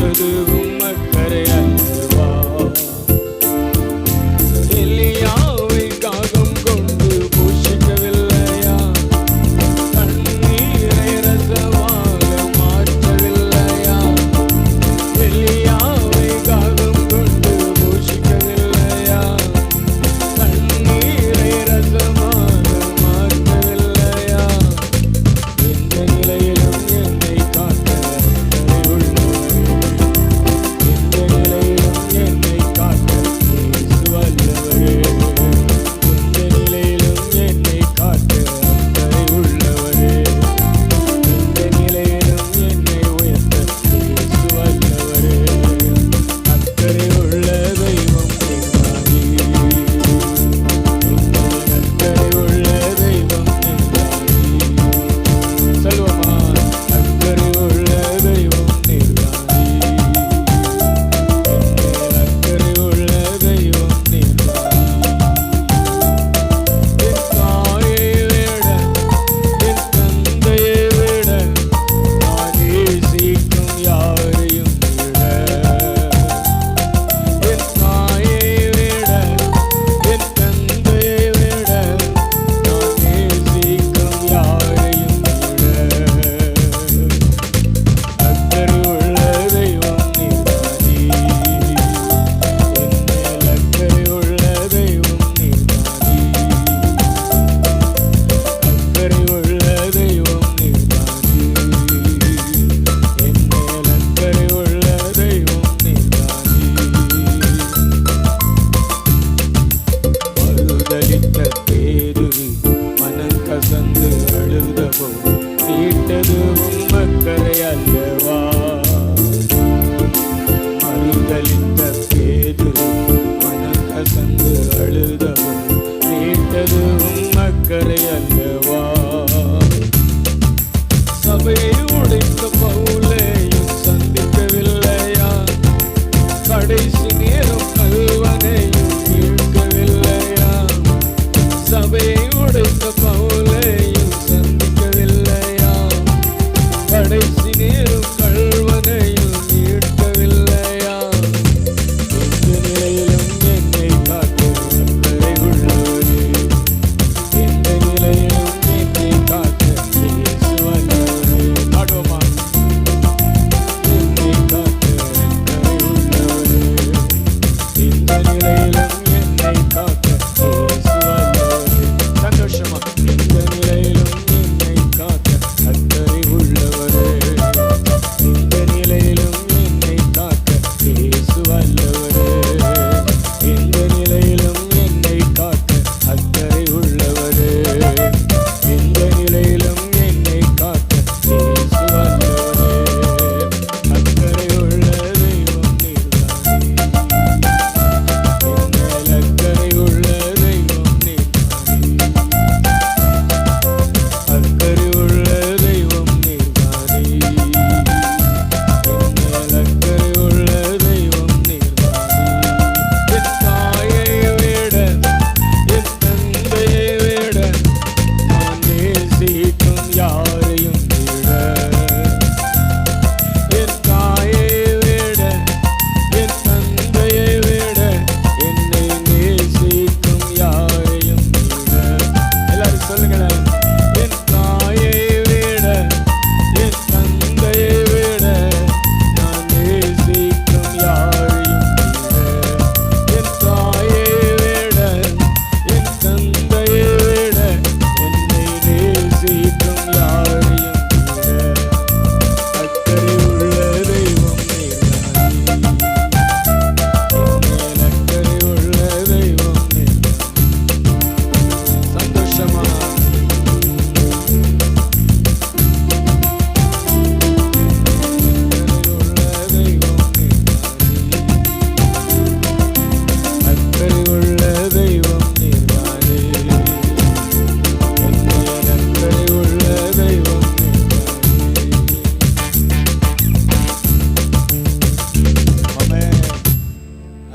வைத்தது உம்மக்கரை அல்லவா? எலியாவை காகம் கொண்டு போஷிக்கவில்லையா? தண்ணீரை ரசமாக மாற்றவில்லையா? எலியாவை காகம் கொண்டு போஷிக்கவில்லையா? தண்ணீரை ரசமாக மாற்றவில்லையா? எந்த நிலையிலும் என்னை காக்க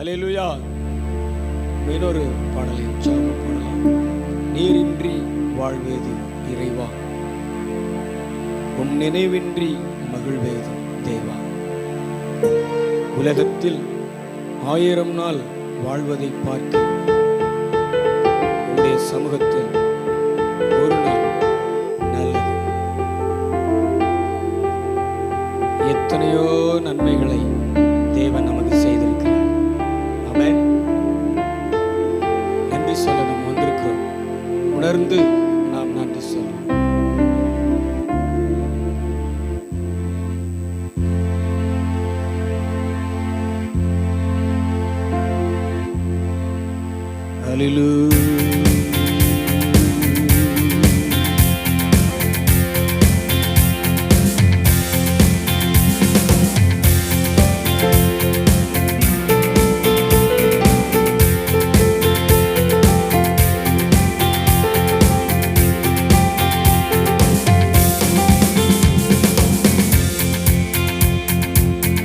அல்லேலூயா. இன்னொரு பாடலை உற்சாகமாக பாடலாம். நீரின்றி வாழ்வேது இறைவா, உம் நினைவின்றி மகிழ்வேது தேவா. உலகத்தில் 1000 நாள் வாழ்வதை பார்த்து உடைய சமூகத்தில் ஒரு நாள் நல்லது. எத்தனையோ நன்மைகளை தேவன் நமக்கு செய்திருக்கிறார். ஆமென். நன்றி சொல்ல நம்ம வந்திருக்கிறோம். உணர்ந்து நாம் நன்றி சொல்றோம். Hallelujah.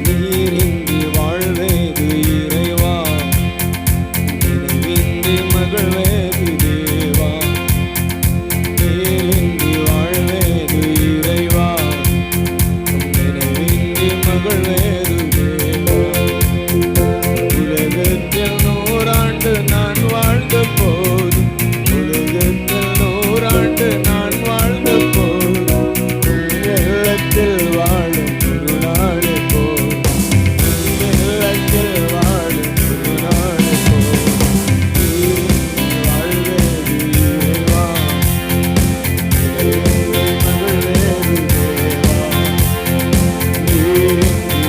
நீரின்றி வாழ்வேது இறைவா, நினைவின்றி மகிழ்வேது தேவா. நீரின்றி வாழ்வேது இறைவா, நினைவின்றி மகிழ்வேது தேவா. உலகத்தில் 100 ஆண்டு நான் வாழ்ந்த போது, உலகத்தில் 100 ஆண்டு நான் வாழ்ந்த போது, வெள்ளத்தில் வாழும் ஒரு நாளை போல், வெள்ளத்தில் வாழும் ஒரு நாளை போல். நீரின்றி வாழ்வேது இறைவா, நினைவின்றி மகிழ்வேது தேவா. நீரின்றி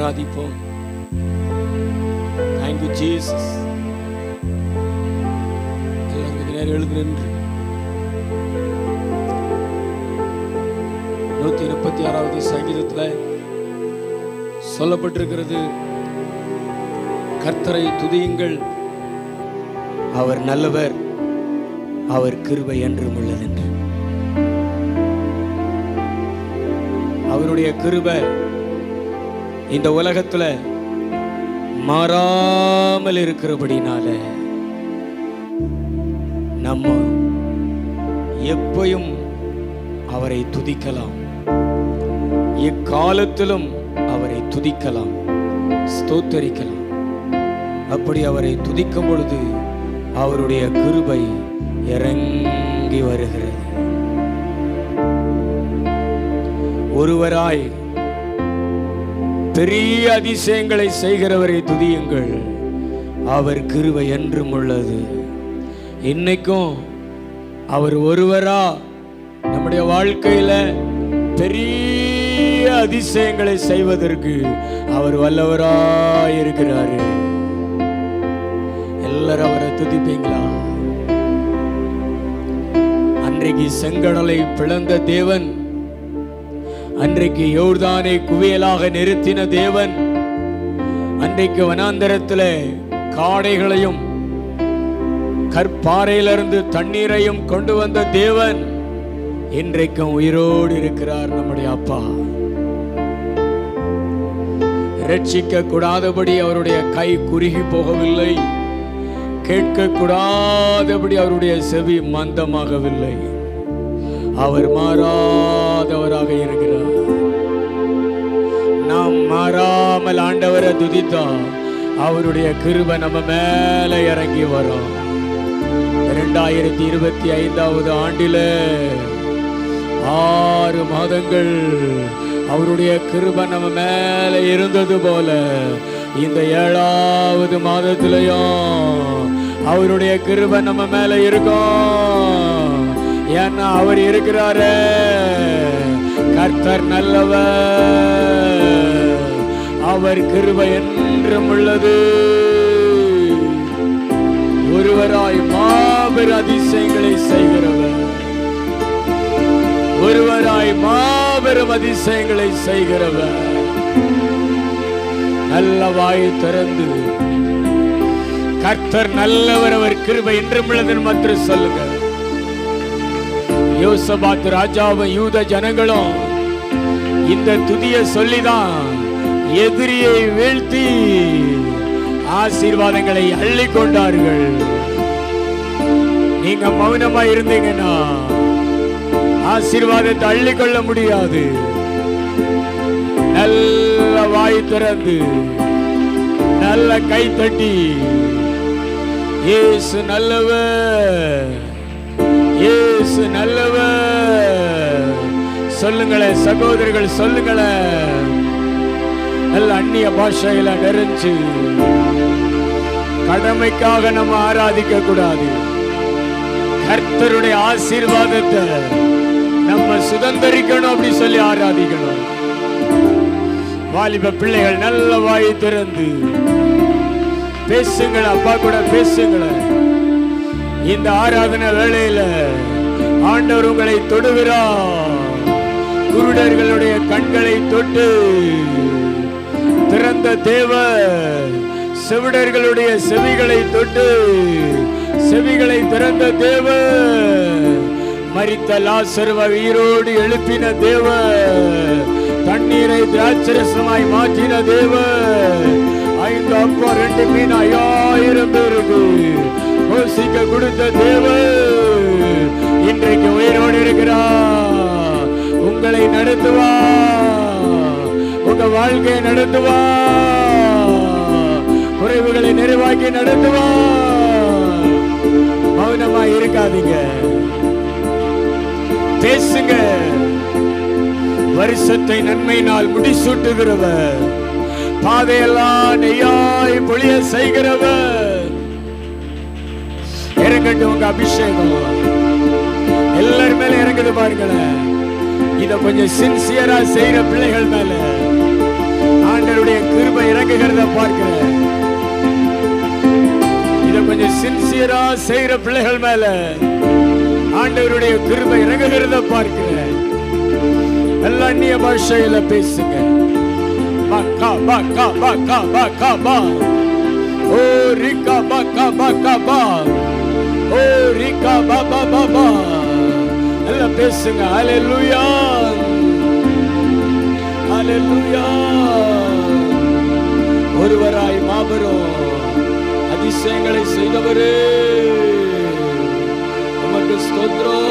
ஆராதிப்போம். Thank you Jesus. எல்லாம் கொஞ்ச நேரம் எழுந்து நின்று 136வது சங்கீதத்தில் சொல்லப்பட்டிருக்கிறது, கர்த்தரை துதியுங்கள், அவர் நல்லவர், அவர் கிருபை என்றும் உள்ளதென்று. அவருடைய கிருபை இந்த உலகத்துல மாறாமல் இருக்கிறபடினால நம்ம எப்பயும் அவரை துதிக்கலாம், எக்காலத்திலும் அவரை துதிக்கலாம், ஸ்தோத்தரிக்கலாம். அப்படி அவரை துதிக்கும் பொழுது அவருடைய கிருபை இறங்கி வருகிறது. ஒருவராய் பெரிய அதிசயங்களை செய்கிறவரை துதியுங்கள், அவர் கிருபை என்றும் உள்ளது. இன்னைக்கும் அவர் ஒருவரா நம்முடைய வாழ்க்கையில பெரிய அதிசயங்களை செய்வதற்கு அவர் வல்லவராய் இருக்கிறாரு. எல்லாரும் அவரை துதிப்பீங்களா? அன்றைக்கு செங்கடலை பிளந்த தேவன், அன்றைக்கு யோர்தானை குவியலாக நிறுத்தின தேவன், அன்றைக்கு வனாந்தரத்தில் காடைகளையும் கற்பாறையிலிருந்து தண்ணீரையும் கொண்டு வந்த தேவன் இன்றைக்கும் உயிரோடு இருக்கிறார். நம்முடைய அப்பா ரட்சிக்க கூடாதபடி அவருடைய கை குறுகி போகவில்லை, கேட்க கூடாதபடி அவருடைய செவி மந்தமாகவில்லை. அவர் மாறாதவராக இருக்கிறார். நாம் மாறாமல் ஆண்டவரை துதித்தா அவருடைய கிருபை நம்ம மேல இறங்கி வரும். 2025வது ஆண்டில 6 மாதங்கள் அவருடைய கிருபை நம்ம மேல இருந்தது போல இந்த 7வது மாதத்திலையும் அவருடைய கிருபை நம்ம மேல இருக்கும். ஏன்னா அவர் இருக்கிறாரே. கர்த்தர் நல்லவர், அவர் கிருபை என்றும் உள்ளது. ஒருவராய் மாபெரும் அதிசயங்களை செய்கிறவர், ஒருவராய் மாபெரும் அதிசயங்களை செய்கிறவர். நல்ல வாய் திறந்து கர்த்தர் நல்லவர், அவர் கிருபை என்றும் உள்ளது மற்றும் சொல்லுங்க. யோசபாத் ராஜாவும் யூத ஜனங்களும் இந்த துதியை சொல்லிதான் எதிரியை வீழ்த்தி ஆசீர்வாதங்களை அள்ளி கொண்டார்கள். நீங்க மௌனமா இருந்தீங்கன்னா ஆசீர்வாதத்தை அள்ளி கொள்ள முடியாது. நல்ல வாய் திறந்து நல்ல கை தட்டி இயேசு நல்லவர், இயேசு நல்லவர் சொல்லுங்களேன் சகோதரர்கள், சொல்லுங்களேன். நல்ல அந்நிய பாஷையில நிறைஞ்சு கடமைக்காக நம்ம ஆராதிக்க கூடாது. கர்த்தருடைய ஆசீர்வாதத்தை நம்ம சுதந்திரிக்கணும், அப்படி சொல்லி ஆராதிக்கணும். வாலிப பிள்ளைகள் நல்ல வாய் திறந்து பேசுங்கள, அப்பா கூட பேசுங்கள. இந்த ஆராதனை வேளையில ஆண்டவர் உங்களை தொடுகிறார். குருடர்களுடைய கண்களை தொட்டு திறந்த தேவன், செவிடர்களுடைய செவிகளை தொட்டு செவிகளை திறந்த தேவன், மரித்த லாசருவை உயிரோடு எழுப்பின தேவன், தண்ணீரை திராட்சரசமாய் மாற்றின தேவன், 5 அப்பா 2 மீன் 5000 பேருக்கு போஷிக்க கொடுத்த தேவன் இன்றைக்கு உயிரோடு இருக்கிறார். உங்களை நடத்துவார், உங்க வாழ்க்கையை நடத்துவார், குறைவுகளை நிறைவாக்கி நடத்துவார். மௌனமா இருக்காதீங்க, பேசுங்க. வருஷத்தை நன்மையினால் முடிசூட்டுகிறவர், பாதையெல்லாம் நெய்யாய் பொழிய செய்கிறவர். இறங்கட்டும் உங்க அபிஷேகம் எல்லாரும் மேல இறங்குது பாருங்களேன். இத கொஞ்சம் சின்சியரா செய்யற பிள்ளைகள் மேல ஆண்டவர் ஆண்டவருடைய கிருபை இறங்குகிறத பார்க்கிறேன். இத கொஞ்சம் சின்சியரா செய்யற பிள்ளைகள் மேல ஆண்டவருடைய கிருபை இறங்குகிறத பார்க்கிறேன். எல்லா அந்நிய பாஷையில பேசுங்க. பக்கா பக்கா பக்கா பக்கா பா ஓ ரிகா பக்கா பக்கா பா ஓ ரிகா பாபா பாபா எல்லாம் பேசுங்க. ஹல்லேலூயா ஹல்லேலூயா. ஒருவராய் மாபெரும் அதிசயங்களை செய்தவரே உமக்கு ஸ்தோத்திரம்.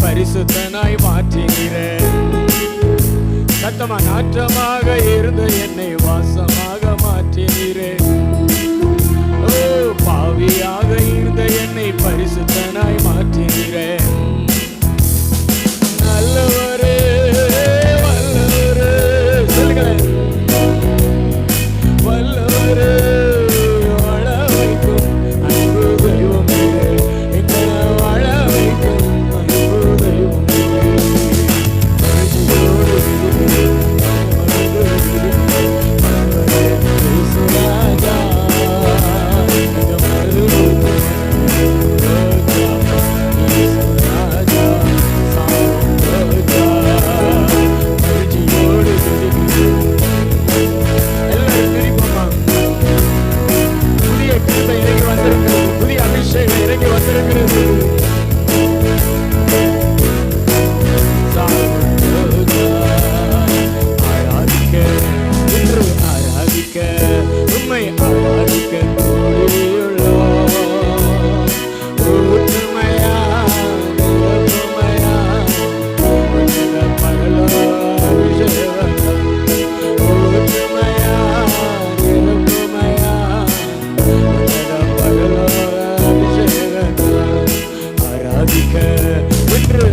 பரிசுத்தனாய் மாற்றினீரேன். சத்தமா நாற்றமாக இருந்த என்னை வாசமாக மாற்றினீரேன். ஓ பாவியாக இருந்த என்னை பரிசுத்தனாய் மாற்றினீரேன். நல்லவரே வல்லவரே சொல்லுங்களேன். வல்லவரே வாழ வைக்கும் அன்பு தெய்வமே, எங்களை வாழ வைக்கும் அன்பு தெய்வமே. ராஜா ஆராதிக்க என்று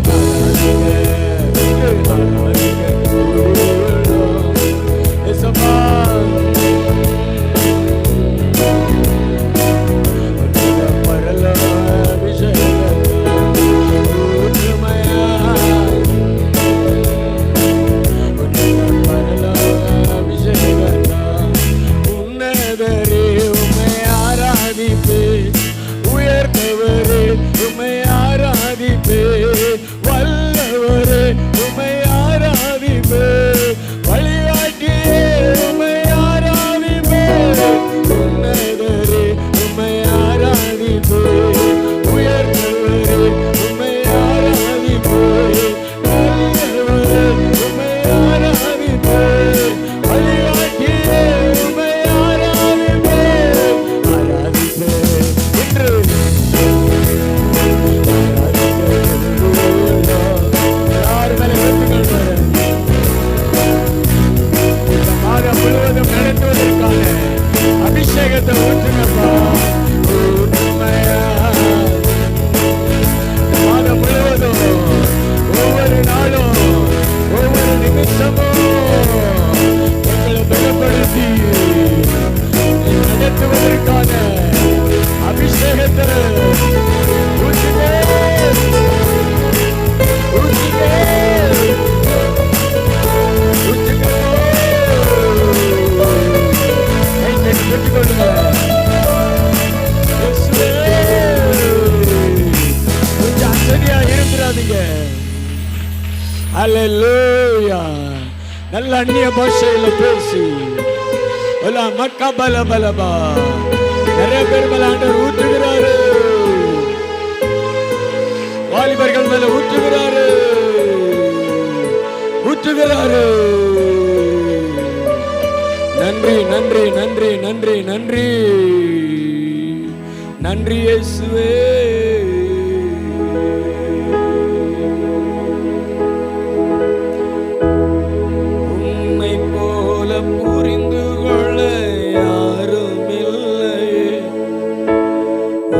அல்லேலூயா. நல்ல அந்நிய பாஷையில பேசி மக்கா பல பலபா நிறைய பேர் மேல ஆண்டவர் ஊற்றுகிறாரு. வாலிபர்கள் மேல ஊற்றுகிறாரு. நன்றி நன்றி நன்றி நன்றி நன்றி நன்றி இயேசுவே. உம்மை போல புரிந்து கொள்ள யாரும் இல்லையே,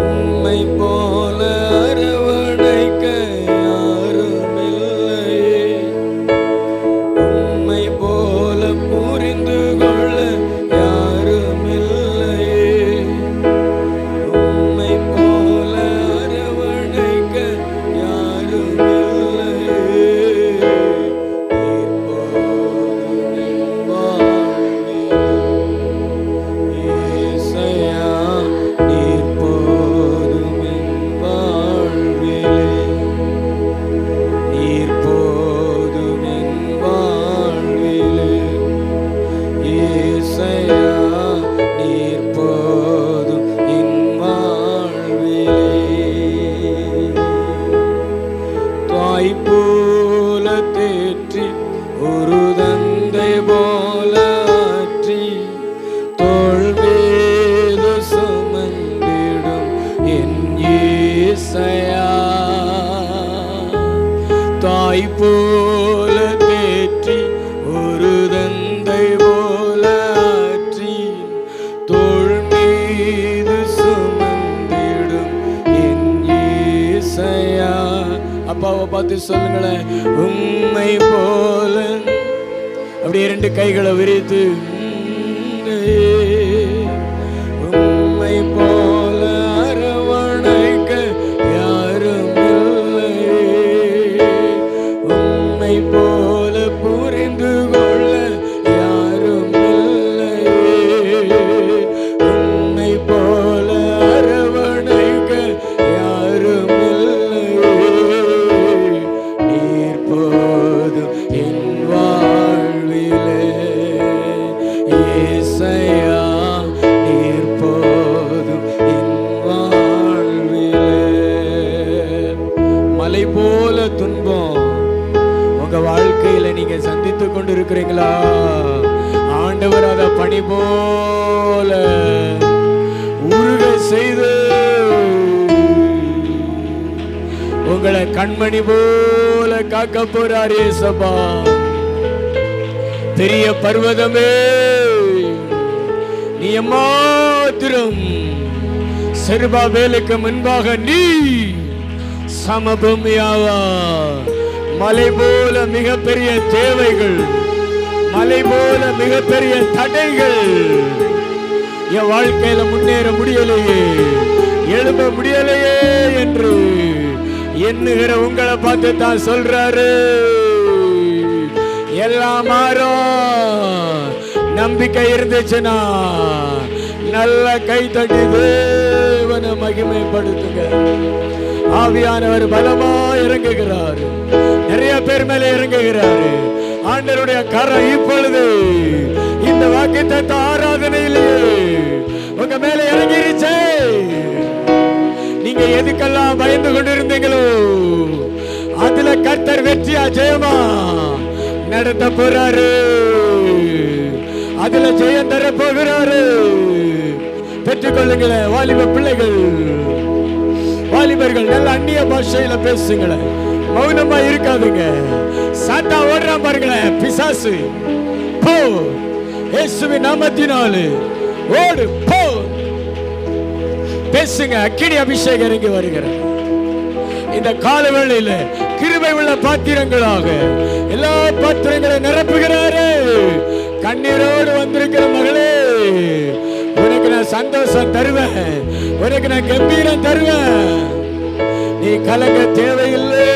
உம்மை போல அரவணைக்க யாரும் இல்லையே, உம்மை போல புரிந்து கொள்ள யாரும் இல்லையே, உம்மை போல அரவணைக்க யாரும் இல்லையே. நீர் போதும் என் வாழ்விலே, நீர் போதும் என் வாழ்விலே, ஏசையா நீர் போதும் என் வாழ்விலே. தாய் போல தேற்றி ஒரு தந்தை போல ஆற்றி தோள் மீது சுமந்திடும் என் ஏசையா. தாய் போல தேற்றி ஒரு தந்தை போல ஆற்றி தோள் மீது சுமந்திடும் என் ஏசையா. அப்பாவை பார்த்து சொல்லுங்களேன், உம்மை போல. அப்படியே 2 கைகளை விரித்து உம்மை போல அரவணைக்க யாரும் இல்லையே, உம்மை போல புரிந்து கொள்ள யாரும் இல்லையே, உம்மை போல அரவணைக்க யாரும் இல்லையே. நீர் போதும் என் வாழ்விலே, ஏசையா நீர் போதும் என் வாழ்விலே. மலை போல துன்பம் உங்க வாழ்க்கையில நீங்க சந்தித்து கொண்டு இருக்கிறீங்களா? ஆண்டவர் அத பனி போல உருக செய்து உங்களை கண்மணி போல காக்க போறார் ஏசப்பா. பெரிய பர்வதமே நீ மாத்திரம் செருபாபேலுக்கு முன்பாக நீ சமபூமியாவா. மலை போல மிகப்பெரிய தேவைகள், மலை போல மிகப்பெரிய தடைகள் என் வாழ்க்கையில முன்னேற முடியலையே, எழும்ப முடியலையே என்று எண்ணுகிற உங்களை பார்த்து தான் சொல்றாரு, எல்லாம் மாறும். நம்பிக்கை இருந்துச்சுன்னா நல்ல கை தட்டி தேவனை மகிமைப்படுத்துங்க. ஆவியானவர் பலமா இறங்குகிறார், நிறைய பேர் மேல இறங்குகிறாரு. ஆண்டவருடைய கரம் இப்பொழுது இந்த வாக்குத்தத்த ஆராதனையிலேயே உங்க மேல இறங்கிருச்சே. நீங்க எதுக்கெல்லாம் பயந்து கொண்டிருந்தீங்களோ அதுல கர்த்தர் வெற்றியா ஜெயமா நடத்த போறாரு, அதுல ஜெயம் தர போகிறாரு. பெற்றுக்கொள்ளுங்களேன் வாலிப பிள்ளைகள், வாலிபர்கள் நல்ல அந்நிய பாஷையில பேசுங்களேன், மௌனமா இருக்காதுங்க. சாத்தா ஓடுறான் பாருங்களேன், பிசாசு போ, இயேசுவின் நாமத்தினாலே ஓடு போ. பேசுங்க, அக்கினி அபிஷேகம் இறங்கி வருகிறார். இந்த கால வேளையில கிருபை உள்ள பாத்திரங்களாக எல்லா பாத்திரங்களை நிரப்புகிறாரு. கண்ணீரோடு வந்திருக்கிற மகளே, உனக்கு நான் சந்தோஷம் தருவேன், உனக்கு நான் கம்பீரம் தருவேன், நீ கலங்க தேவையில்லை.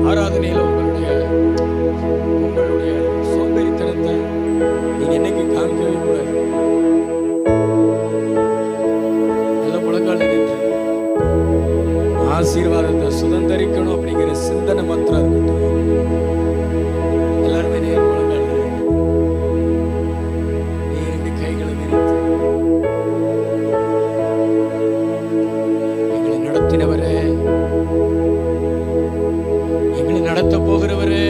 ஆராதனையில் உங்களுடைய ஆசீர்வாதத்தை சுதந்திரிக்கணும் அப்படிங்கிற சிந்தனை மாத்திரம் இருக்கட்டும். எல்லாருமே நேர் முழங்கால் இரண்டு கைகளை விரித்து, எங்களை நடத்தினவரே, எங்களை நடத்த போகிறவரே,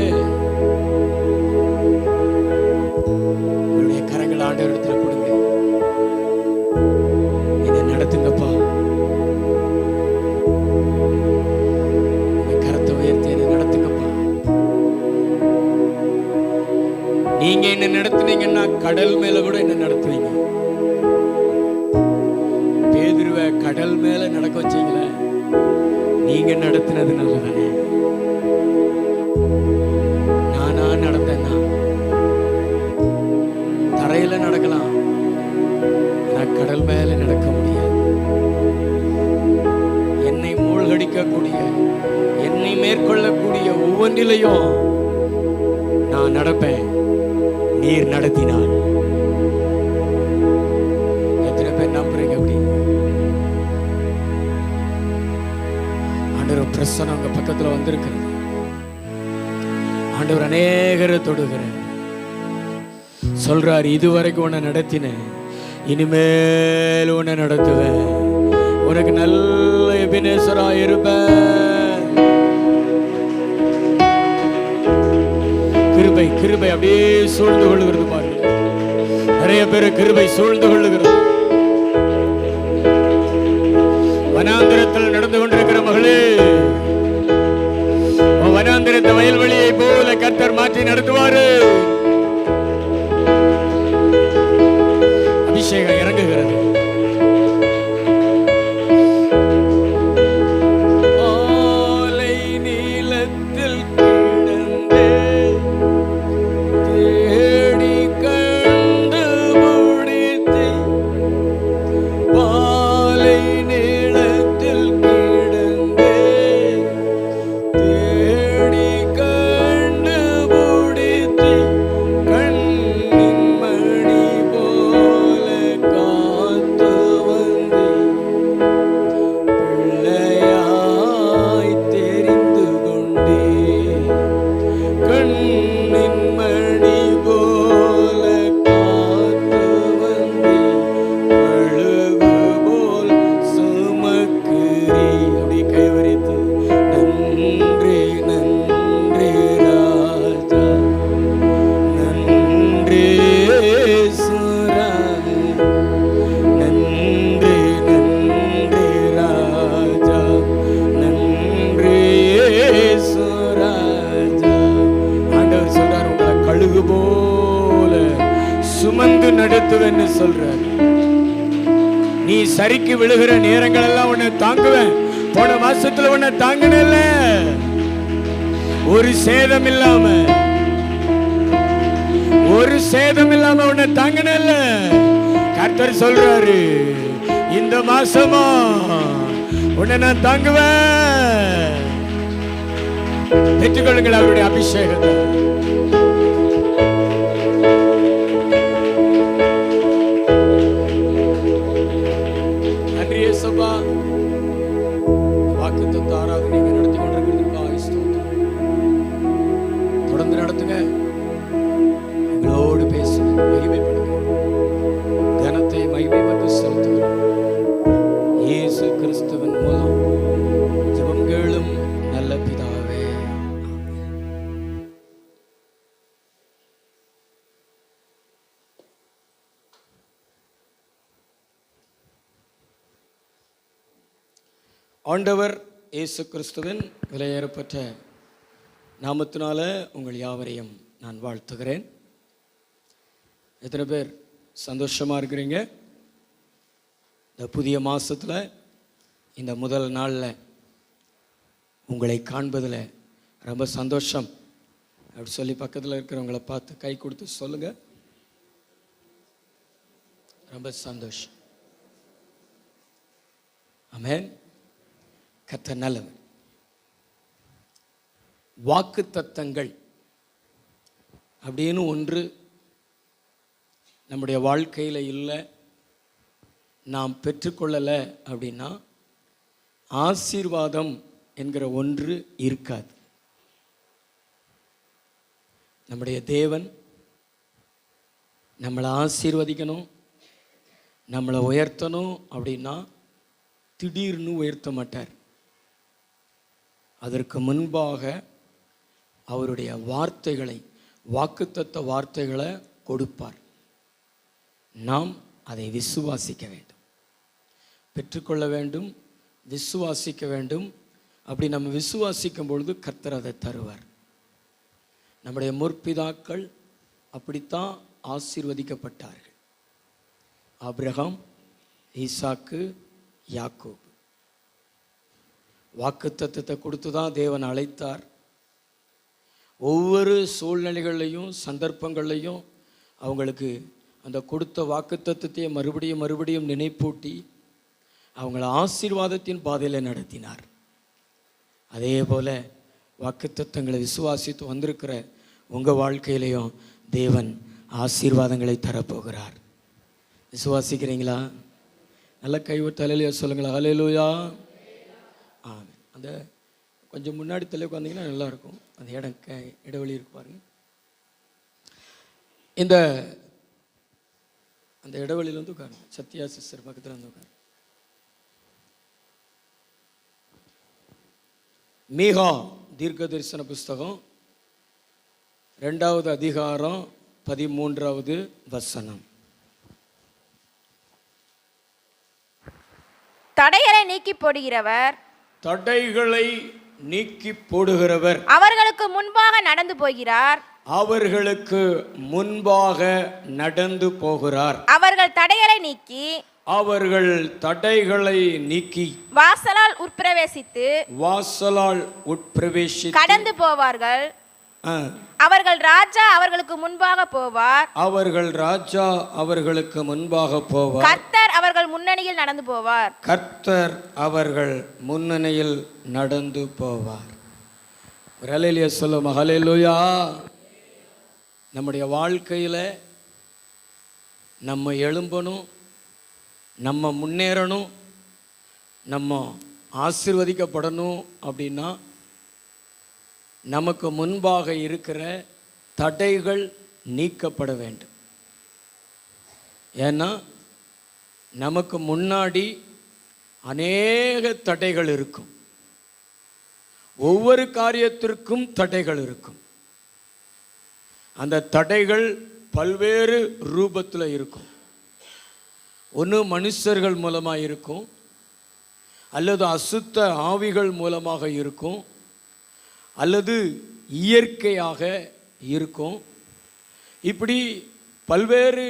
உங்களுடைய கரங்கள் ஆண்டவரிடத்தில் கொடுங்க. என்னை நடத்துங்கப்பா. நீங்க என்ன நடத்துனீங்கன்னா கடல் மேல கூட என்ன நடத்துவீங்க. பேதுருவை கடல் மேல நடக்க வச்சீங்களே, நீங்க நடத்தினது நல்லதானே. நானா நடந்தேன்னா தரையில நடக்கலாம், நான் கடல் மேல நடக்க முடியாது. என்னை மூழ்கடிக்கக்கூடிய, என்னை மேற்கொள்ளக்கூடிய ஒவ்வொன்றிலையும் நான் நடப்பேன், நீர் நடத்தினார். எத்தனை பேர் நம்புறீங்க? அப்படி ஆண்டவர் பிரசன்னம் உங்க பக்கத்துல வந்திருக்கிறது. ஆண்டவர் அநேகரை தொடுகிறார். சொல்றார், இதுவரைக்கும் உன்னை நடத்தினேன், இனிமேல் உன்னை நடத்துவேன், உனக்கு நல்ல எபினேசரா இருப்பேன். கிருபை கிருபை அப்படியே சூழ்ந்து கொள்ளுகிறது பாருங்க. நிறைய பேரு கிருபை சூழ்ந்து கொள்ளுகிறது. வனாந்திரத்தில் நடந்து கொண்டிருக்கிற மகளே, வனாந்திரத்தை வயல்வெளியை போல கர்த்தர் மாற்றி நடத்துவாரு. அபிஷேகம் இறங்குகிறது. சுமந்து நடத்துவேன்னு சொல்றார். நீ சரிக்கு விழுகிற நேரங்கள் எல்லாம் உன்னை தாங்குவேன். போன மாசத்துல உன்னை தாங்கினல, ஒரு சேதம் இல்லாம, ஒரு சேதம் இல்லாம உன்னை தாங்கினல. கர்த்தர் சொல்றாரு, இந்த மாசமா உன்னை நான் தாங்குவேன். பெற்றுக்கொள்ளுங்கள் அவருடைய அபிஷேகத்தை. வாக்குத்தத்த ஆராதனை நடத்தி கொண்டிருக்கிறதுக்கு தொடர்ந்து நடத்துங்க. எங்களோடு பேசுங்க, மகிமைப்படுங்க, கனத்தை மகிமை மட்டும் செலுத்துங்க. இயேசு கிறிஸ்துவின் மூலம் ஜெபம் கேளும் நல்ல பிதாவே. ஆண்டவர் இயேசு கிறிஸ்துவின் விலையேறப்பட்ட நாமத்தினால உங்கள் யாவரையும் நான் வாழ்த்துகிறேன். எத்தனை பேர் சந்தோஷமாக இருக்கிறீங்க? இந்த புதிய மாதத்தில் இந்த முதல் நாளில் உங்களை காண்பதில் ரொம்ப சந்தோஷம் அப்படி சொல்லி பக்கத்தில் இருக்கிறவங்கள பார்த்து கை கொடுத்து சொல்லுங்கள். ரொம்ப சந்தோஷம். ஆமென். கர்த்தர் நல்லவர். வாக்குத்தத்தங்கள் அப்படின்னு ஒன்று நம்முடைய வாழ்க்கையில் இல்லை, நாம் பெற்றுக்கொள்ளலை அப்படின்னா ஆசீர்வாதம் என்கிற ஒன்று இருக்காது. நம்முடைய தேவன் நம்மளை ஆசீர்வதிக்கணும், நம்மளை உயர்த்தணும் அப்படின்னா திடீர்னு உயர்த்த மாட்டார். அதற்கு முன்பாக அவருடைய வார்த்தைகளை, வாக்குத்தத்த வார்த்தைகளை கொடுப்பார். நாம் அதை விசுவாசிக்க வேண்டும், பெற்றுக்கொள்ள வேண்டும், விசுவாசிக்க வேண்டும். அப்படி நம்ம விசுவாசிக்கும் பொழுது கர்த்தர் அதை தருவார். நம்முடைய முற்பிதாக்கள் அப்படித்தான் ஆசீர்வதிக்கப்பட்டார்கள். ஆபிரகாம், ஈசாக்கு, யாக்கோபு. வாக்குத்தத்தத்தை கொடுத்து தான் தேவன் அழைத்தார். ஒவ்வொரு சூழ்நிலைகளையும் சந்தர்ப்பங்களையும் அவங்களுக்கு அந்த கொடுத்த வாக்குத்தத்தத்தை மறுபடியும் மறுபடியும் நினைப்பூட்டி அவங்கள ஆசீர்வாதத்தின் பாதையில் நடத்தினார். அதே போல் வாக்குத்தத்தங்களை விசுவாசித்து வந்திருக்கிற உங்கள் வாழ்க்கையிலையும் தேவன் ஆசீர்வாதங்களை தரப்போகிறார். விசுவாசிக்கிறீங்களா? நல்ல கைவிட்டு சொல்லுங்களா, ஹல்லேலூயா. ஆமாம். அந்த கொஞ்சம் முன்னாடி தள்ளி உட்காந்திங்கன்னா நல்லாயிருக்கும். அந்த இடைவெளி இருக்கு பாருங்க. அந்த இடைவெளியில் வந்து உட்காருங்க. சத்யா சிஸ்டர் பக்கத்தில் வந்து உட்காரு. மீகா தீர்க்க தரிசன புஸ்தகம் 2வது அதிகாரம் 13வது வசனம். தடைகளை நீக்கி போடுகிறவர், தடைகளை நீக்கி போடுகிறவர் அவர்களுக்கு முன்பாக நடந்து போகிறார். அவர்களுக்கு முன்பாக நடந்து போகிறார். அவர்கள் தடைகளை நீக்கி வாசலால் உட்பிரவேசித்து கடந்து போவார்கள். அவர்கள் ராஜா அவர்களுக்கு முன்பாக போவார். கர்த்தர் அவர்கள் முன்னணியில் நடந்து போவார். ஹல்லேலூயா சொல்லுமா, ஹல்லேலூயா. நம்முடைய வாழ்க்கையில் நம்ம எழும்பணும், நம்ம முன்னேறணும், நம்ம ஆசீர்வதிக்கப்படணும் அப்படின்னா நமக்கு முன்பாக இருக்கிற தடைகள் நீக்கப்பட வேண்டும். ஏன்னா நமக்கு முன்னாடி அநேக தடைகள் இருக்கும். ஒவ்வொரு காரியத்திற்கும் தடைகள் இருக்கும். அந்த தடைகள் பல்வேறு ரூபத்தில் இருக்கும். ஒன்று மனுஷர்கள் மூலமாக இருக்கும், அல்லது அசுத்த ஆவிகள் மூலமாக இருக்கும், அல்லது இயற்கையாக இருக்கும். இப்படி பல்வேறு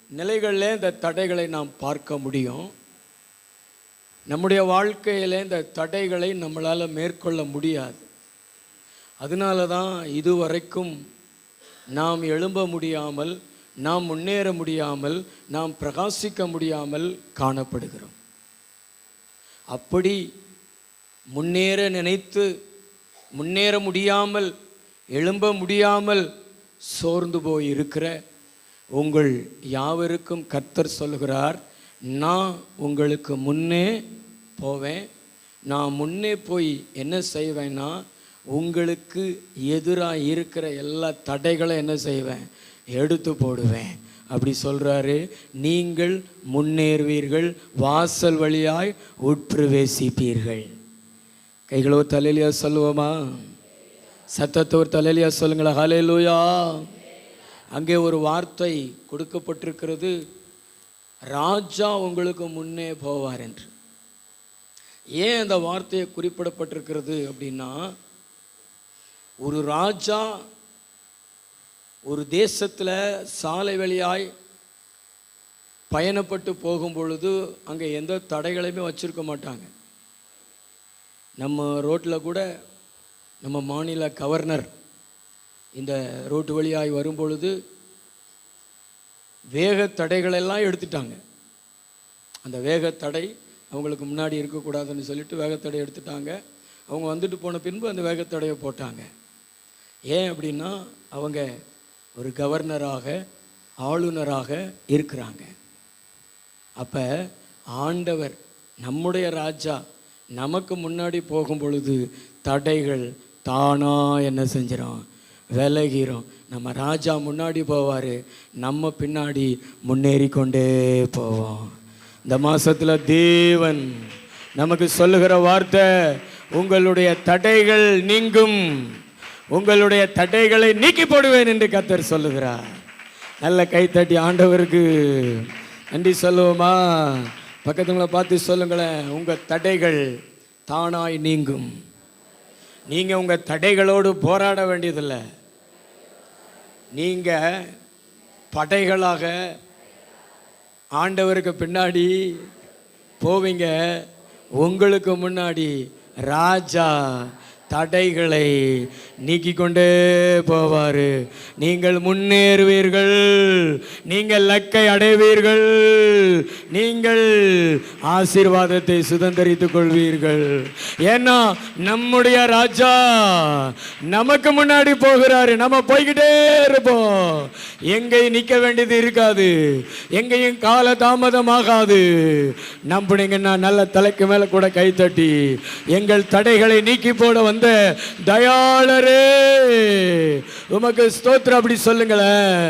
நிலைகளில் இந்த தடைகளை நாம் பார்க்க முடியும். நம்முடைய வாழ்க்கையில் இந்த தடைகளை நம்மளால் மேற்கொள்ள முடியாது. அதனால தான் இதுவரைக்கும் நாம் எழும்ப முடியாமல், நாம் முன்னேற முடியாமல், நாம் பிரகாசிக்க முடியாமல் காணப்படுகிறோம். அப்படி முன்னேற நினைத்து முன்னேற முடியாமல், எழும்ப முடியாமல் சோர்ந்து போய் இருக்கிற உங்கள் யாவருக்கும் கர்த்தர் சொல்கிறார், நான் உங்களுக்கு முன்னே போவேன். நான் முன்னே போய் என்ன செய்வேன்னா, உங்களுக்கு எதிராக இருக்கிற எல்லா தடைகளை என்ன செய்வேன், எடுத்து போடுவேன். அப்படி சொல்கிறாரு. நீங்கள் முன்னேறுவீர்கள், வாசல் வழியாய் உட்பிரவேசிப்பீர்கள். கைகளோ தலையிலையா சொல்லுவோமா? சத்தத்தோர் தலையிலையா சொல்லுங்களா, ஹல்லேலூயா. அங்கே ஒரு வார்த்தை கொடுக்கப்பட்டிருக்கிறது, ராஜா உங்களுக்கு முன்னே போவார் என்று. ஏன் அந்த வார்த்தையை குறிப்பிடப்பட்டிருக்கிறது அப்படின்னா, ஒரு ராஜா ஒரு தேசத்தில் சாலை வழியாய் பயணப்பட்டு போகும் பொழுது அங்கே எந்த தடைகளையுமே வச்சுருக்க மாட்டாங்க. நம்ம ரோட்டில் கூட நம்ம மாநில கவர்னர் இந்த ரோட்டு வழியாய் வரும் பொழுது வேக தடைகளெல்லாம் எடுத்துட்டாங்க. அந்த வேகத்தடை அவங்களுக்கு முன்னாடி இருக்கக்கூடாதுன்னு சொல்லிட்டு வேகத்தடை எடுத்துட்டாங்க. அவங்க வந்துட்டு போன பின்பு அந்த வேகத்தடையை போட்டாங்க. ஏன் அப்படின்னா, அவங்க ஒரு கவர்னராக, ஆளுநராக இருக்கிறாங்க. அப்போ ஆண்டவர், நம்முடைய ராஜா நமக்கு முன்னாடி போகும் பொழுது தடைகள் தானா என்ன செஞ்சிடும், விலகிறோம். நம்ம ராஜா முன்னாடி போவார், நம்ம பின்னாடி முன்னேறி கொண்டே போவோம். இந்த மாதத்தில் தேவன் நமக்கு சொல்லுகிற வார்த்தை, உங்களுடைய தடைகள் நீங்கும், உங்களுடைய தடைகளை நீக்கி போடுவேன் என்று கர்த்தர் சொல்லுகிறார். நல்ல கைத்தட்டி ஆண்டவருக்கு நன்றி சொல்லுவோமா? பக்கத்துங்களை பார்த்து சொல்லுங்களேன், உங்கள் தடைகள் தானாய் நீங்கும். நீங்கள் உங்கள் தடைகளோடு போராட வேண்டியதில்லை. நீங்கள் படைகளாக ஆண்டவருக்கு பின்னாடி போவீங்க. உங்களுக்கு முன்னாடி ராஜா தடைகளை நீக்கி கொண்டே போவார். நீங்கள் முன்னேறுவீர்கள், நீங்கள் லக்கை அடைவீர்கள், நீங்கள் ஆசீர்வாதத்தை சுதந்தரித்துக் கொள்வீர்கள். ஏன்னா நம்முடைய ராஜா நமக்கு முன்னாடி போகிறாரு. நம்ம போய்கிட்டே இருப்போம், எங்கேயும் நிற்க வேண்டியது இருக்காது, எங்கேயும் கால தாமதமாகாது. நம்பினீங்கன்னா நல்ல தலைக்கு மேலே கூட கைத்தட்டி, எங்கள் தடைகளை நீக்கி போட வந்த தயாளரே உமக்கு ஸ்தோத்திரம் அப்படி சொல்லுங்களேன்.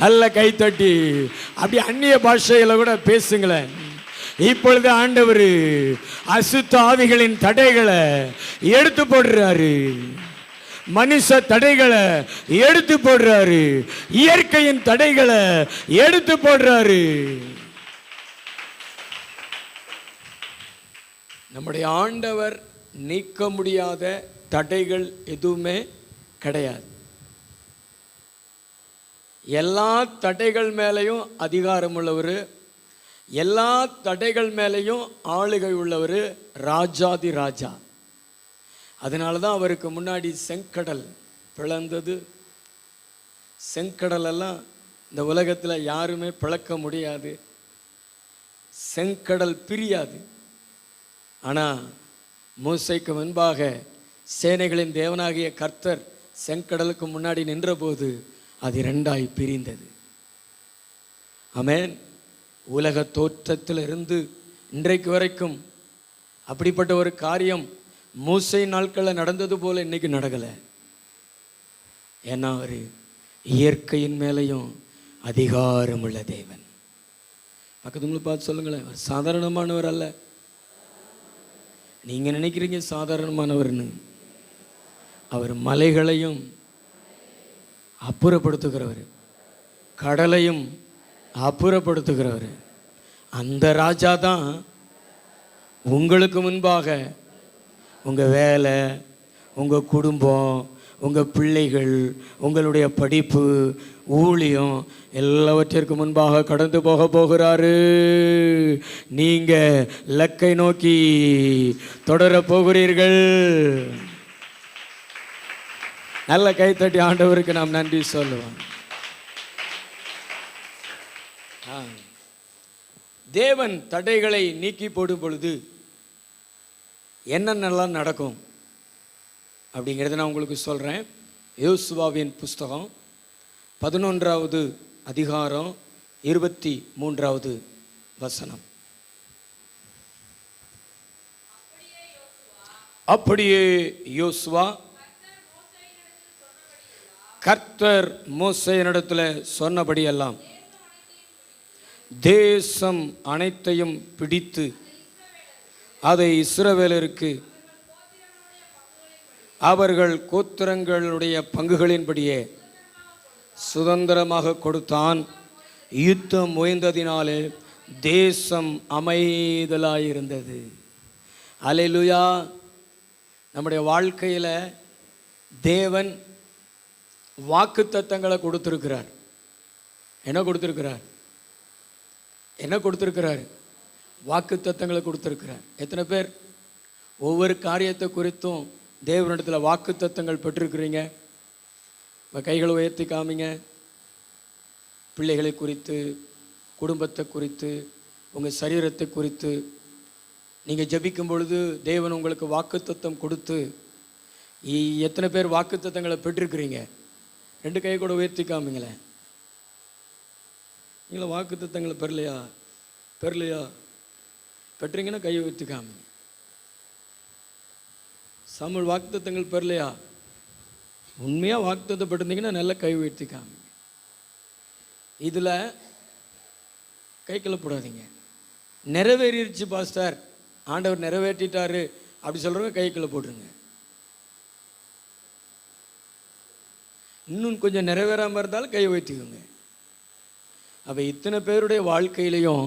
நல்ல கைத்தட்டி அப்படி அந்நிய பாஷையில கூட பேசுங்களேன். இப்பொழுது ஆண்டவர் அசுத்த ஆவிகளின் தடைகளை எடுத்து போடுறாரு, மனுஷ தடைகளை எடுத்து போடுறாரு, இயற்கையின் தடைகளை எடுத்து போடுறாரு. நம்முடைய ஆண்டவர் நீக்க முடியாத தடைகள் எதுவுமே கிடையாது. எல்லா தடைகள் மேலேயும் அதிகாரம் உள்ளவர், எல்லா தடைகள் மேலேயும் ஆளுகை உள்ளவர், ராஜாதி ராஜா. அதனால தான் அவருக்கு முன்னாடி செங்கடல் பிளந்தது. செங்கடல் எல்லாம் இந்த உலகத்தில் யாருமே பிளக்க முடியாது, செங்கடல் பிரியாது. ஆனால் மூசைக்கு முன்பாக சேனைகளின் தேவனாகிய கர்த்தர் செங்கடலுக்கு முன்னாடி நின்றபோது அது இரண்டாய் பிரிந்தது. ஆமென். உலக தோற்றத்திலிருந்து இன்றைக்கு வரைக்கும் அப்படிப்பட்ட ஒரு காரியம் மூசை நாட்களில் நடந்தது போல இன்னைக்கு நடக்கலை. ஏன்னா அவர் இயற்கையின் மேலேயும் அதிகாரம் உள்ள தேவன். பக்கத்துங்களை பார்த்து சொல்லுங்களேன், அவர் சாதாரணமானவர் அல்ல. நீங்கள் நினைக்கிறீங்க சாதாரணமானவர்னு, அவர் மலைகளையும் அப்புறப்படுத்துகிறவர், கடலையும் அப்புறப்படுத்துகிறவர். அந்த ராஜா தான் உங்களுக்கு முன்பாக உங்கள் வேலை, உங்கள் குடும்பம், உங்கள் பிள்ளைகள், உங்களுடைய படிப்பு, ஊழியம் எல்லாவற்றிற்கு முன்பாக கடந்து போக போகிறாரு. நீங்கள் லக்கை நோக்கி தொடர போகிறீர்கள். நல்ல கைத்தட்டி ஆண்டவருக்கு நாம் நன்றி சொல்லுவோம். தேவன் தடைகளை நீக்கி போடும் பொழுது என்னென்னலாம் நடக்கும் அப்படிங்கிறத நான் உங்களுக்கு சொல்கிறேன். யோசுவாவின் புஸ்தகம் 11வது அதிகாரம் 23வது வசனம். அப்படியே யோசுவா கர்த்தர் மோசேயினிடத்தில் சொன்னபடியெல்லாம் தேசம் அனைத்தையும் பிடித்து அதை இஸ்ரவேலருக்கு அவர்கள் கோத்திரங்களுடைய பங்குகளின்படியே சுதந்திரமாக கொடுத்தான். யுத்தம் ஓய்ந்ததினாலே தேசம் அமைதலாயிருந்தது. அல்லேலூயா. நம்முடைய வாழ்க்கையில் தேவன் வாக்குத்தத்தங்களை கொடுத்திருக்கிறார். என்ன கொடுத்திருக்கிறார்? என்ன கொடுத்திருக்கிறார்? வாக்குத்தத்தங்களை கொடுத்திருக்கிறார். எத்தனை பேர் ஒவ்வொரு காரியத்தை குறித்தும் தேவனிடத்தில் வாக்குத்தத்தங்கள் பெற்றிருக்கிறீங்க? கைகளை உயர்த்தி காமிங்க. பிள்ளைகளை குறித்து, குடும்பத்தை குறித்து, உங்கள் சரீரத்தை குறித்து நீங்கள் ஜெபிக்கும் பொழுது தேவன் உங்களுக்கு வாக்குத்தத்தம் கொடுத்து, எத்தனை பேர் வாக்குத்தத்தங்களை பெற்றிருக்கிறீங்க? 2 கை கூட உயர்த்தி காமிங்களேன். நீங்கள வாக்குத்தத்தங்களை பெறலையா? பெற்றீங்கன்னா கையை வைத்து காமிங்க. சாமுவேல் வாக்குத்தத்தங்கள் பெறலையா? உண்மையாக வாக்குத்தத்தப்பட்டிருந்தீங்கன்னா நல்லா கை வைத்து காமிங்க. இதில் கை கிளப்படாதீங்க. நிறைவேறிடுச்சு பாஸ்டர், ஆண்டவர் நிறைவேற்றிட்டாரு அப்படி சொல்கிறவங்க கைக்குள்ளே போட்டுருங்க. இன்னும் கொஞ்சம் நிறைவேறாமல் இருந்தாலும் கையை வைத்துக்கோங்க. அப்போ இத்தனை பேருடைய வாழ்க்கையிலையும்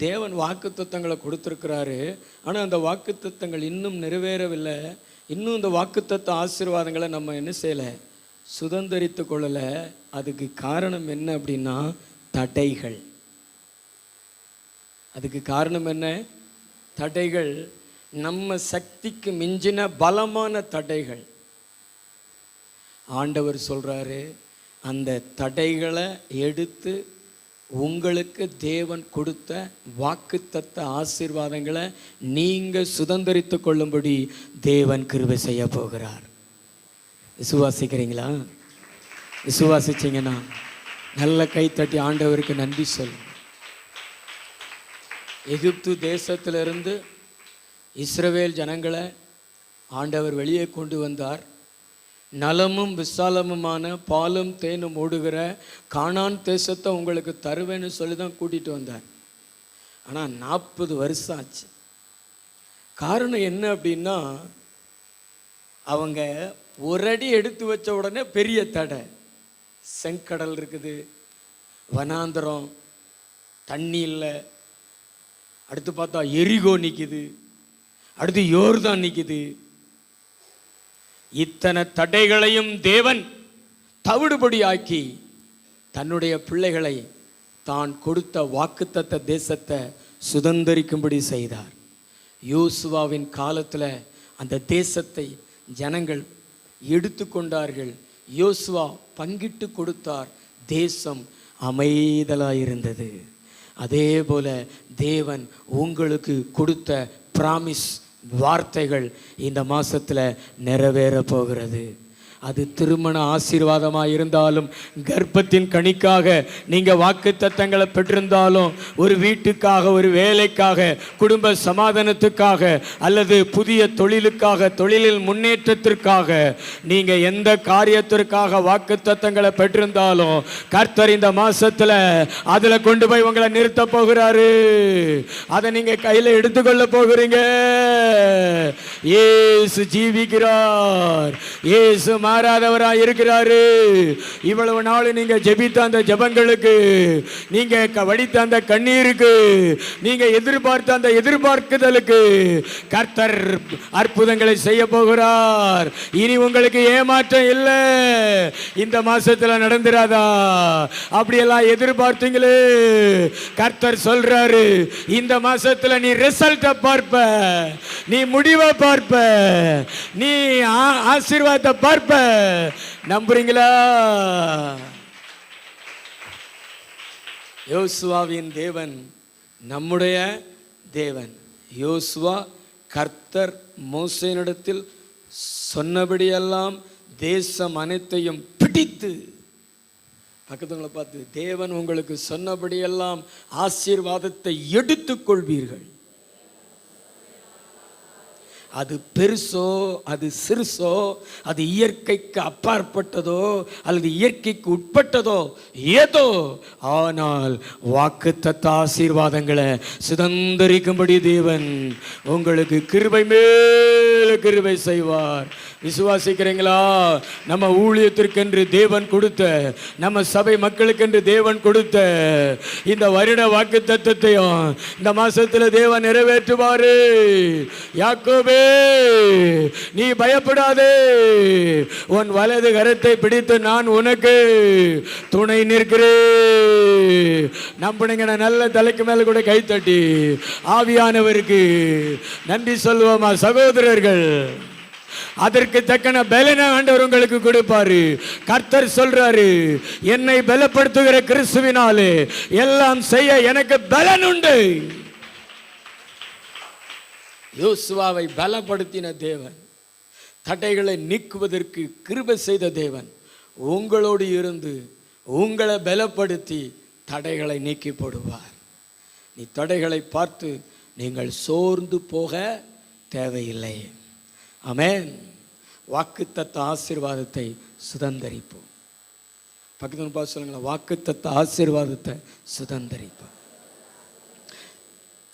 தேவன் வாக்குத்தத்தங்களை கொடுத்துருக்கிறாரு. ஆனால் அந்த வாக்குத்தத்தங்கள் இன்னும் நிறைவேறவில்லை. இன்னும் இந்த வாக்குத்தத்த ஆசீர்வாதங்களை நம்ம என்ன செய்யலை, சுதந்திரித்து கொள்ளலை. அதுக்கு காரணம் என்ன அப்படின்னா தடைகள். அதுக்கு காரணம் என்ன? தடைகள். நம்ம சக்திக்கு மிஞ்சின பலமான தடைகள். ஆண்டவர் சொல்கிறாரு, அந்த தடைகளை எடுத்து உங்களுக்கு தேவன் கொடுத்த வாக்குத்தத்த ஆசீர்வாதங்களை நீங்கள் சுதந்திரித்து கொள்ளும்படி தேவன் கிருபை செய்ய போகிறார். விசுவாசிக்கிறீங்களா? விசுவாசிச்சிங்கன்னா நல்ல கைத்தட்டி ஆண்டவருக்கு நன்றி சொல்லுங்க. எகிப்து தேசத்திலிருந்து இஸ்ரவேல் ஜனங்களை ஆண்டவர் வெளியே கொண்டு வந்தார். நலமும் விசாலமுமான பாலும் தேனும் ஓடுகிற கானான் தேசத்தை உங்களுக்கு தருவேன்னு சொல்லி தான் கூட்டிகிட்டு வந்தார். ஆனால் 40 வருஷம் ஆச்சு. காரணம் என்ன அப்படின்னா, அவங்க ஒரு அடி எடுத்து வச்ச உடனே பெரிய தடை. செங்கடல் இருக்குது, வனாந்தரம், தண்ணி இல்லை. அடுத்து பார்த்தா எரிகோ நிற்கிது, அடுத்து யோர்தான் நிற்கிது. இத்தனை தடைகளையும் தேவன் தவிடுபடியாக்கி தன்னுடைய பிள்ளைகளை தான் கொடுத்த வாக்குத்தத்த தேசத்தை சுதந்திரிக்கும்படி செய்தார். யோசுவாவின் காலத்தில் அந்த தேசத்தை ஜனங்கள் எடுத்து கொண்டார்கள். யோசுவா பங்கிட்டு கொடுத்தார். தேசம் அமைதலாயிருந்தது. அதே போல தேவன் உங்களுக்கு கொடுத்த பிராமிஸ் வார்த்தைகள் இந்த மாசத்துல நிறைவேற போகிறது. அது திருமண ஆசீர்வாதமாக இருந்தாலும், கர்ப்பத்தின் கனிக்காக நீங்கள் வாக்குத்தத்தங்களை பெற்றிருந்தாலும், ஒரு வீட்டுக்காக, ஒரு வேலைக்காக, குடும்ப சமாதானத்துக்காக, அல்லது புதிய தொழிலுக்காக, தொழிலில் முன்னேற்றத்திற்காக, நீங்கள் எந்த காரியத்திற்காக வாக்குத்தத்தங்களை பெற்றிருந்தாலும் கர்த்தர் இந்த மாசத்துல அதில் கொண்டு போய் உங்களை நிறுத்த போகிறாரு. அதை நீங்கள் கையில் எடுத்துக்கொள்ள போகிறீங்க. இயேசு ஜீவிக்கிறார். இயேசு மாறாதவராக இருக்கிறாரு. இவ்வளவு நாள் நீங்க ஜெபித்த அந்த ஜெபங்களுக்கு, நீங்க வடித்த அந்த கண்ணீருக்கு, நீங்க எதிர்பார்த்த அந்த எதிர்பார்க்குதலுக்கு கர்த்தர் அற்புதங்களை செய்ய போகிறார். இனி உங்களுக்கு ஏமாற்றம் இல்லை. இந்த மாசத்துல நடந்துராதா? அப்படியெல்லாம் எதிர்பார்த்தீங்களே, கர்த்தர் சொல்றாரு, இந்த மாசத்துல நீ ரிசல்ட்டை பார்ப்ப, நீ முடிவை பார்ப்ப, நீ ஆசீர்வாதத்தை பார்ப்ப. நம்புறீங்களா? யோசுவாவின் தேவன் நம்முடைய தேவன். யோசுவா கர்த்தர் மோசேனிடத்தில் சொன்னபடியெல்லாம் தேசம் அனைத்தையும் பிடித்து, பக்கத்துங்களை பார்த்து, தேவன் உங்களுக்கு சொன்னபடியெல்லாம் ஆசீர்வாதத்தை எடுத்துக் கொள்வீர்கள். அது பெருசோ, அது சிறுசோ, அது இயற்கைக்கு அப்பாற்பட்டதோ அல்லது இயற்கைக்கு உட்பட்டதோ ஏதோ, ஆனால் வாக்குத்தத்த ஆசீர்வாதங்களை சுதந்திரிக்கும்படி தேவன் உங்களுக்கு கிருபை மேல் கிருபை செய்வார். விசுவாசிக்கிறீங்களா? நம்ம ஊழியத்திற்கென்று தேவன் கொடுத்த, நம்ம சபை மக்களுக்கென்று தேவன் கொடுத்த இந்த வருட வாக்குத்தத்தத்தையும் இந்த மாசத்துல தேவன் நிறைவேற்றுவாரு. யாக்கோபே, நீ பயப்படாதே, உன் வலது கரத்தை பிடித்து நான் உனக்கு துணை நிற்கிறேன். நம்புனீங்க? நல்ல தலைக்கு மேல கூட கைத்தட்டி ஆவியானவருக்கு நன்றி சொல்லுவோமா சகோதரர்கள்? அதற்கு தக்கன பலனை ஆண்டவர் உங்களுக்கு கொடுப்பாரு. கர்த்தர் சொல்றாரு, என்னை பலப்படுத்துகிற கிறிஸ்துவினாலே எல்லாம் செய்ய எனக்கு பலன் உண்டு. யோசுவாவை பலப்படுத்தின தேவன், தடைகளை நீக்குவதற்கு கிருபை செய்த தேவன் உங்களோடு இருந்து உங்களை பலப்படுத்தி தடைகளை நீக்கி போடுவார். நீ தடைகளை பார்த்து நீங்கள் சோர்ந்து போக தேவையில்லை. ஆமென். வாக்குத்தத்த ஆசீர்வாதத்தை சுதந்தரிப்போம். பக்கத்தில் பார்த்து சொல்லுங்களேன், வாக்குத்தத்த ஆசீர்வாதத்தை சுதந்தரிப்போம்.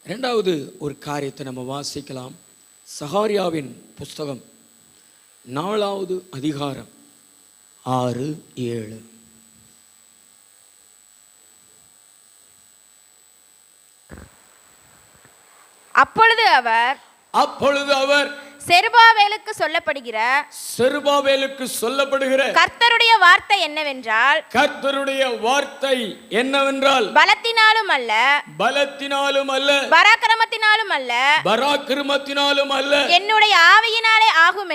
இரண்டாவது ஒரு காரியத்தை நம்ம வாசிக்கலாம். சகாரியாவின் புஸ்தகம் 4வது அதிகாரம் 6, 7. அப்பொழுது அவர் செருபாபேலுக்கு சொல்லப்படுகிற கர்த்தருடைய வார்த்தை என்னவென்றால் பலத்தினாலும் அல்ல பராக்கிரமத்தினாலும் அல்ல என்னுடைய ஆவியினாலே ஆகும்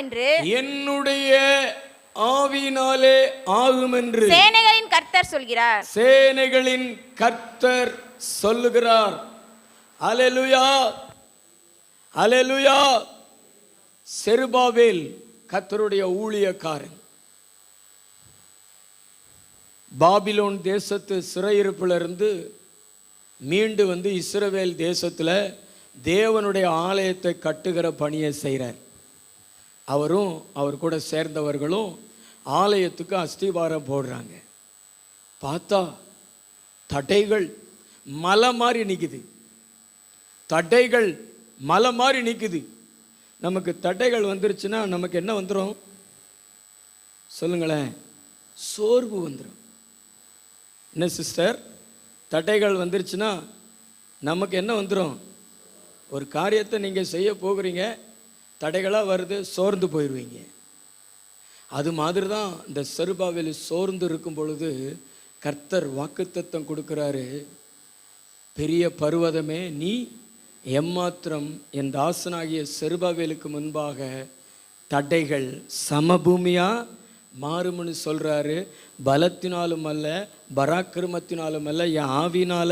என்று சேனைகளின் கர்த்தர் சொல்கிறார். அல்லேலூயா, அல்லேலூயா. செருபாபேல் கர்த்தருடைய ஊழியக்காரன். பாபிலோன் தேசத்து சிறையிருப்பிலிருந்து மீண்டு வந்து இஸ்ரவேல் தேசத்தில் தேவனுடைய ஆலயத்தை கட்டுகிற பணியை செய்கிறார். அவரும் அவர் கூட சேர்ந்தவர்களும் ஆலயத்துக்கு அஸ்திவாரம் போடுறாங்க. பார்த்தா தடைகள் மலை மாதிரி நிற்குது. தடைகள் மலை மாதிரி நிற்குது. நமக்கு தடைகள் வந்துருச்சுன்னா நமக்கு என்ன வந்துடும் சொல்லுங்களேன்? சோர்வு வந்துடும். என்ன சிஸ்டர், தடைகள் வந்துருச்சுன்னா நமக்கு என்ன வந்துடும்? ஒரு காரியத்தை நீங்கள் செய்ய போகிறீங்க, தடைகளாக வருது, சோர்ந்து போயிடுவீங்க. அது மாதிரி தான் இந்த செருபாபேல் சோர்ந்து இருக்கும் பொழுது கர்த்தர் வாக்குத்தத்தம் கொடுக்குறாரு. பெரிய பர்வதமே நீ எம்மாத்திரம் என் தாசனாகிய செருபாபேலுக்கு முன்பாக தடைகள் சமபூமியா மாறும்னு சொல்றாரு. பலத்தினாலும் அல்ல பராக்கிரமத்தினாலும் அல்ல என் ஆவினால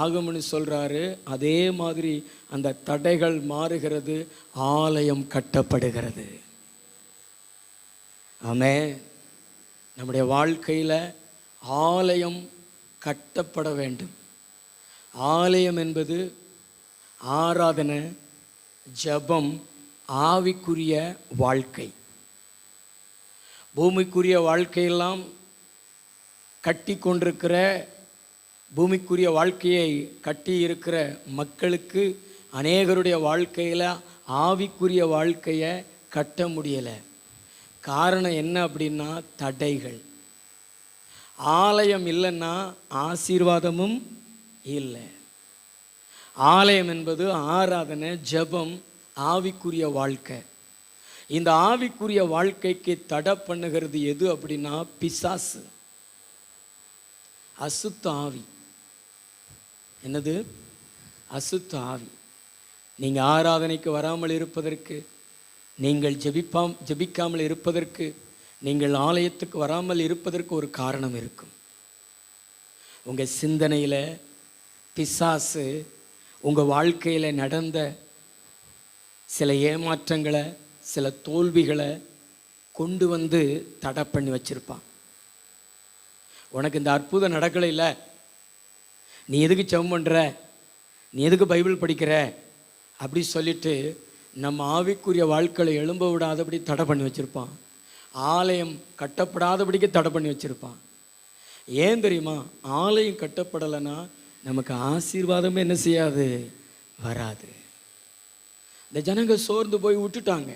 ஆகும்னு சொல்றாரு. அதே மாதிரி அந்த தடைகள் மாறுகிறது, ஆலயம் கட்டப்படுகிறது. ஆமே. நம்முடைய வாழ்க்கையில் ஆலயம் கட்டப்பட வேண்டும். ஆலயம் என்பது ஆராதனை, ஜபம், ஆவிக்குரிய வாழ்க்கை. பூமிக்குரிய வாழ்க்கையெல்லாம் கட்டி கொண்டிருக்கிற, பூமிக்குரிய வாழ்க்கையை கட்டி இருக்கிற மக்களுக்கு அநேகருடைய வாழ்க்கையில் ஆவிக்குரிய வாழ்க்கையை கட்ட முடியலை. காரணம் என்ன அப்படின்னா தடைகள். ஆலயம் இல்லைன்னா ஆசீர்வாதமும் இல்லை. ஆலயம் என்பது ஆராதனை, ஜபம், ஆவிக்குரிய வாழ்க்கை. இந்த ஆவிக்குரிய வாழ்க்கைக்கு தடை பண்ணுகிறது எது அப்படின்னா பிசாசு, அசுத்த ஆவி. என்னது? அசுத்த ஆவி. நீங்கள் ஆராதனைக்கு வராமல் இருப்பதற்கு, நீங்கள் ஜெபிக்காமல் இருப்பதற்கு, நீங்கள் ஆலயத்துக்கு வராமல் இருப்பதற்கு ஒரு காரணம் இருக்கும். உங்கள் சிந்தனையில் பிசாசு உங்கள் வாழ்க்கையில் நடந்த சில ஏமாற்றங்களை, சில தோல்விகளை கொண்டு வந்து தடை பண்ணி வச்சிருப்பான். உனக்கு இந்த அற்புதம் நடக்கலை, இல்லை, நீ எதுக்கு ஜெபம் பண்ணுற, நீ எதுக்கு பைபிள் படிக்கிற அப்படி சொல்லிட்டு நம்ம ஆவிக்குரிய வாழ்க்கையை எழும்ப விடாதபடி தடை பண்ணி வச்சுருப்பான். ஆலயம் கட்டப்படாதபடிக்கு தடை பண்ணி வச்சுருப்பான். ஏன் தெரியுமா? ஆலயம் கட்டப்படலைன்னா நமக்கு ஆசீர்வாதமே என்ன செய்யாது, வராது. இந்த ஜனங்க சோர்ந்து போய் விட்டுட்டாங்க.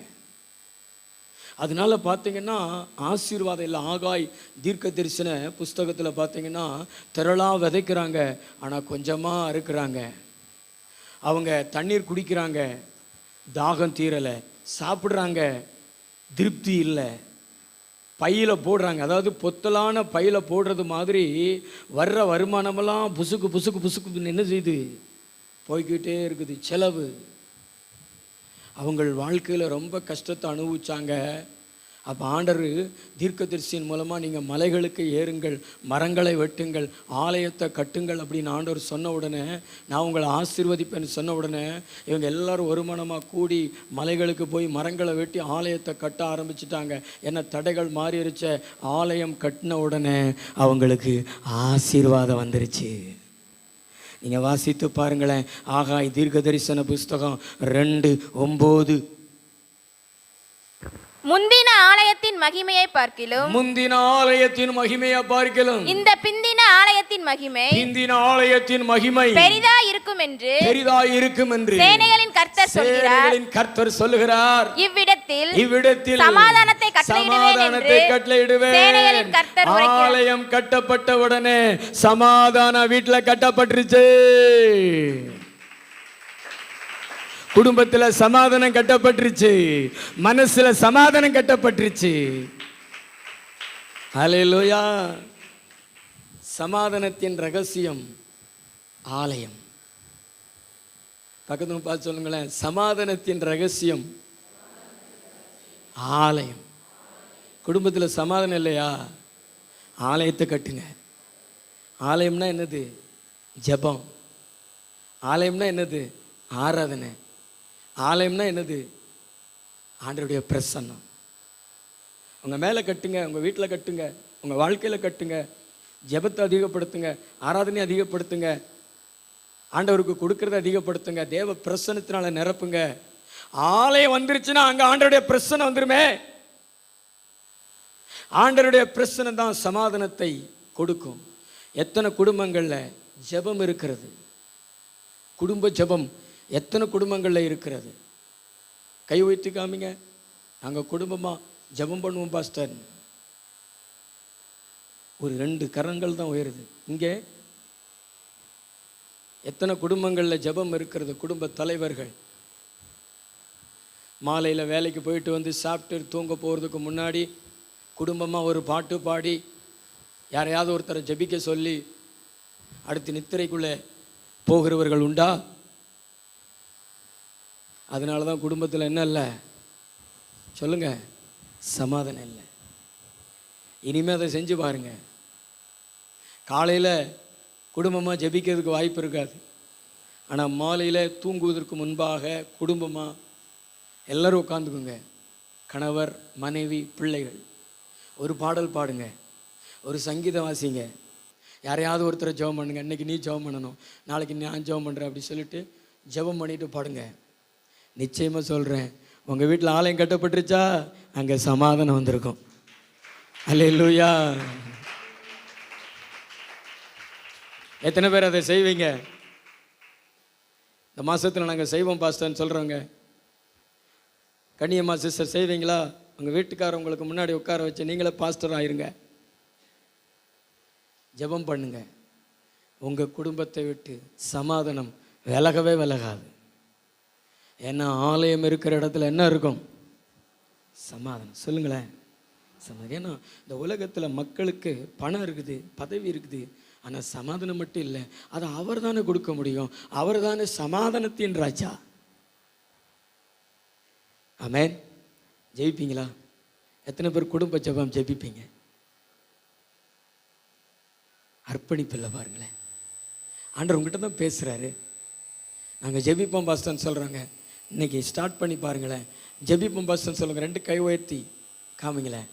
அதனால பார்த்தீங்கன்னா ஆசீர்வாதம் இல்லை. ஆகாய் தீர்க்க தரிசன புஸ்தகத்தில் பார்த்தீங்கன்னா திரளாக விதைக்கிறாங்க, ஆனால் கொஞ்சமாக அறுக்கிறாங்க. அவங்க தண்ணீர் குடிக்கிறாங்க, தாகம் தீரலை. சாப்பிட்றாங்க, திருப்தி இல்லை. பையில் போடுறாங்க, அதாவது பொத்தலான பையில் போடுறது மாதிரி வர்ற வருமானமெல்லாம் புசுக்கு புசுக்கு புசுக்கு என்ன செய்யுது, போய்கிட்டே இருக்குது. செலவு. அவங்க வாழ்க்கையில் ரொம்ப கஷ்டத்தை அனுபவிச்சாங்க. அப்போ ஆண்டவர் தீர்க்கதரிசியின் மூலமாக நீங்கள் மலைகளுக்கு ஏறுங்கள், மரங்களை வெட்டுங்கள், ஆலயத்தை கட்டுங்கள் அப்படின்னு ஆண்டவர் சொன்ன உடனே, நான் உங்களை ஆசீர்வதிப்பேன்னு சொன்ன உடனே இவங்க எல்லாரும் ஒருமனமாக கூடி மலைகளுக்கு போய் மரங்களை வெட்டி ஆலயத்தை கட்ட ஆரம்பிச்சிட்டாங்க. என்ன தடைகள் மாறிடுச்ச. ஆலயம் கட்டின உடனே அவங்களுக்கு ஆசீர்வாதம் வந்துருச்சு. நீங்கள் வாசித்து பாருங்களேன். ஆகாய் தீர்க்க தரிசன புஸ்தகம் 2:9. முந்தின ஆலயத்தின் மகிமையை பார்க்கிலும் முந்தின ஆலயத்தின் மகிமையை பார்க்கிலும் இந்த பிந்தின ஆலயத்தின் மகிமை பிந்தின ஆலயத்தின் மகிமை பெரிதா இருக்கும் என்று சேனைகளின் கர்த்தர் சொல்லுகிறார். இவ்விடத்தில் சமாதானத்தை கட்டளையிடுவேன். சேனைகளின் கர்த்தர் ஆலயம் கட்டப்பட்ட உடனே சமாதான வீட்டுல கட்டப்பட்டுருச்சு. குடும்பத்தில் சமாதானம் கட்டப்பட்டுருச்சு, மனசுல சமாதானம் கட்டப்பட்டுருச்சு. ஹல்லேலூயா. சமாதானத்தின் ரகசியம் ஆலயம். பக்கத்துல பார்த்து சொல்லுங்களேன், சமாதானத்தின் ரகசியம் ஆலயம். குடும்பத்தில் சமாதானம் இல்லையா, ஆலயத்தை கட்டுங்க. ஆலயம்னா என்னது? ஜெபம். ஆலயம்னா என்னது? ஆராதனை. ஆலயம்னா என்னது? ஆண்டவருடைய பிரசன்னம். உங்கள் மேலே கட்டுங்க, உங்கள் வீட்டில் கட்டுங்க, உங்கள் வாழ்க்கையில் கட்டுங்க. ஜெபத்தை அதிகப்படுத்துங்க, ஆராதனை அதிகப்படுத்துங்க, ஆண்டவருக்கு கொடுக்கறத அதிகப்படுத்துங்க, தேவ பிரசன்னத்தினால நிரப்புங்க. ஆலயம் வந்துருச்சுன்னா அங்கே ஆண்டவருடைய பிரசன்னம் வந்துருமே. ஆண்டவருடைய பிரசன்னம் தான் சமாதானத்தை கொடுக்கும். எத்தனை குடும்பங்களில் ஜெபம் இருக்கிறது? குடும்ப ஜெபம் எத்தனை குடும்பங்களில் இருக்கிறது? கை வைத்து காமிங்க. நாங்கள் குடும்பமாக ஜெபம் பண்ணுவோம் பாஸ்டர். ஒரு 2 கரங்கள் தான் உயருது. இங்கே எத்தனை குடும்பங்களில் ஜெபம் இருக்கிறது? குடும்ப தலைவர்கள் மாலையில் வேலைக்கு போயிட்டு வந்து சாப்பிட்டு தூங்க போகிறதுக்கு முன்னாடி குடும்பமாக ஒரு பாட்டு பாடி யாரையாவது ஒருத்தரை ஜெபிக்க சொல்லி அடுத்து நித்திரைக்குள்ளே போகிறவர்கள் உண்டா? அதனால தான் குடும்பத்தில் என்ன இல்லை சொல்லுங்க, சமாதானம் இல்லை. இனிமேல் அதை செஞ்சு பாருங்க. காலையில் குடும்பமாக ஜெபிக்கிறதுக்கு வாய்ப்பு இருக்காது, ஆனால் மாலையில் தூங்குவதற்கு முன்பாக குடும்பமாக எல்லோரும் உட்காந்துக்குங்க. கணவர், மனைவி, பிள்ளைகள் ஒரு பாடல் பாடுங்க, ஒரு சங்கீதம் வாசிங்க. யாரையாவது ஒருத்தரை ஜெபம் பண்ணுங்க. இன்றைக்கி நீ ஜெபம் பண்ணணும், நாளைக்கு நான் ஜெபம் பண்ணுறேன் அப்படி சொல்லிட்டு ஜெபம் பண்ணிட்டு பாடுங்க. நிச்சயமாக சொல்கிறேன், உங்கள் வீட்டில் ஆலயம் கட்டப்பட்டுருச்சா அங்கே சமாதானம் வந்திருக்கும். அல்லேலூயா. எத்தனை பேர் அதை செய்வீங்க? இந்த மாதத்தில் நாங்கள் செய்வோம் பாஸ்டர்ன்னு சொல்கிறோங்க. கண்ணியம்மா சிஸ்டர் செய்வீங்களா? உங்கள் வீட்டுக்காரர் உங்களுக்கு முன்னாடி உட்கார வச்சு நீங்களே பாஸ்டர் ஆயிருங்க. ஜெபம் பண்ணுங்க. உங்கள் குடும்பத்தை விட்டு சமாதானம் விலகவே விலகாது. ஏன்னா ஆலயம் இருக்கிற இடத்துல என்ன இருக்கும்? சமாதானம். சொல்லுங்களேன், சமாதானம். ஏன்னா இந்த உலகத்தில் மக்களுக்கு பணம் இருக்குது, பதவி இருக்குது, ஆனால் சமாதானம் மட்டும் இல்லை. அதை அவர் தானே கொடுக்க முடியும். அவர் தானே சமாதானத்தின் ராஜா. ஆமென். ஜெயிப்பீங்களா? எத்தனை பேர் குடும்ப ஜெபம் ஜெபிப்பீங்க? அர்ப்பணிப்பில்லை பாருங்களேன். ஆண்டவர் உங்ககிட்ட தான் பேசுகிறாரு. நாங்கள் ஜெபிப்போம் பாஸ்டர்ன்னு சொல்கிறாங்க. இன்றைக்கி ஸ்டார்ட் பண்ணி பாருங்களேன். ஜெபிப்போம் பாஸ்டர்ன்னு சொல்லுங்கள். 2 கை உயர்த்தி காமிங்களேன்.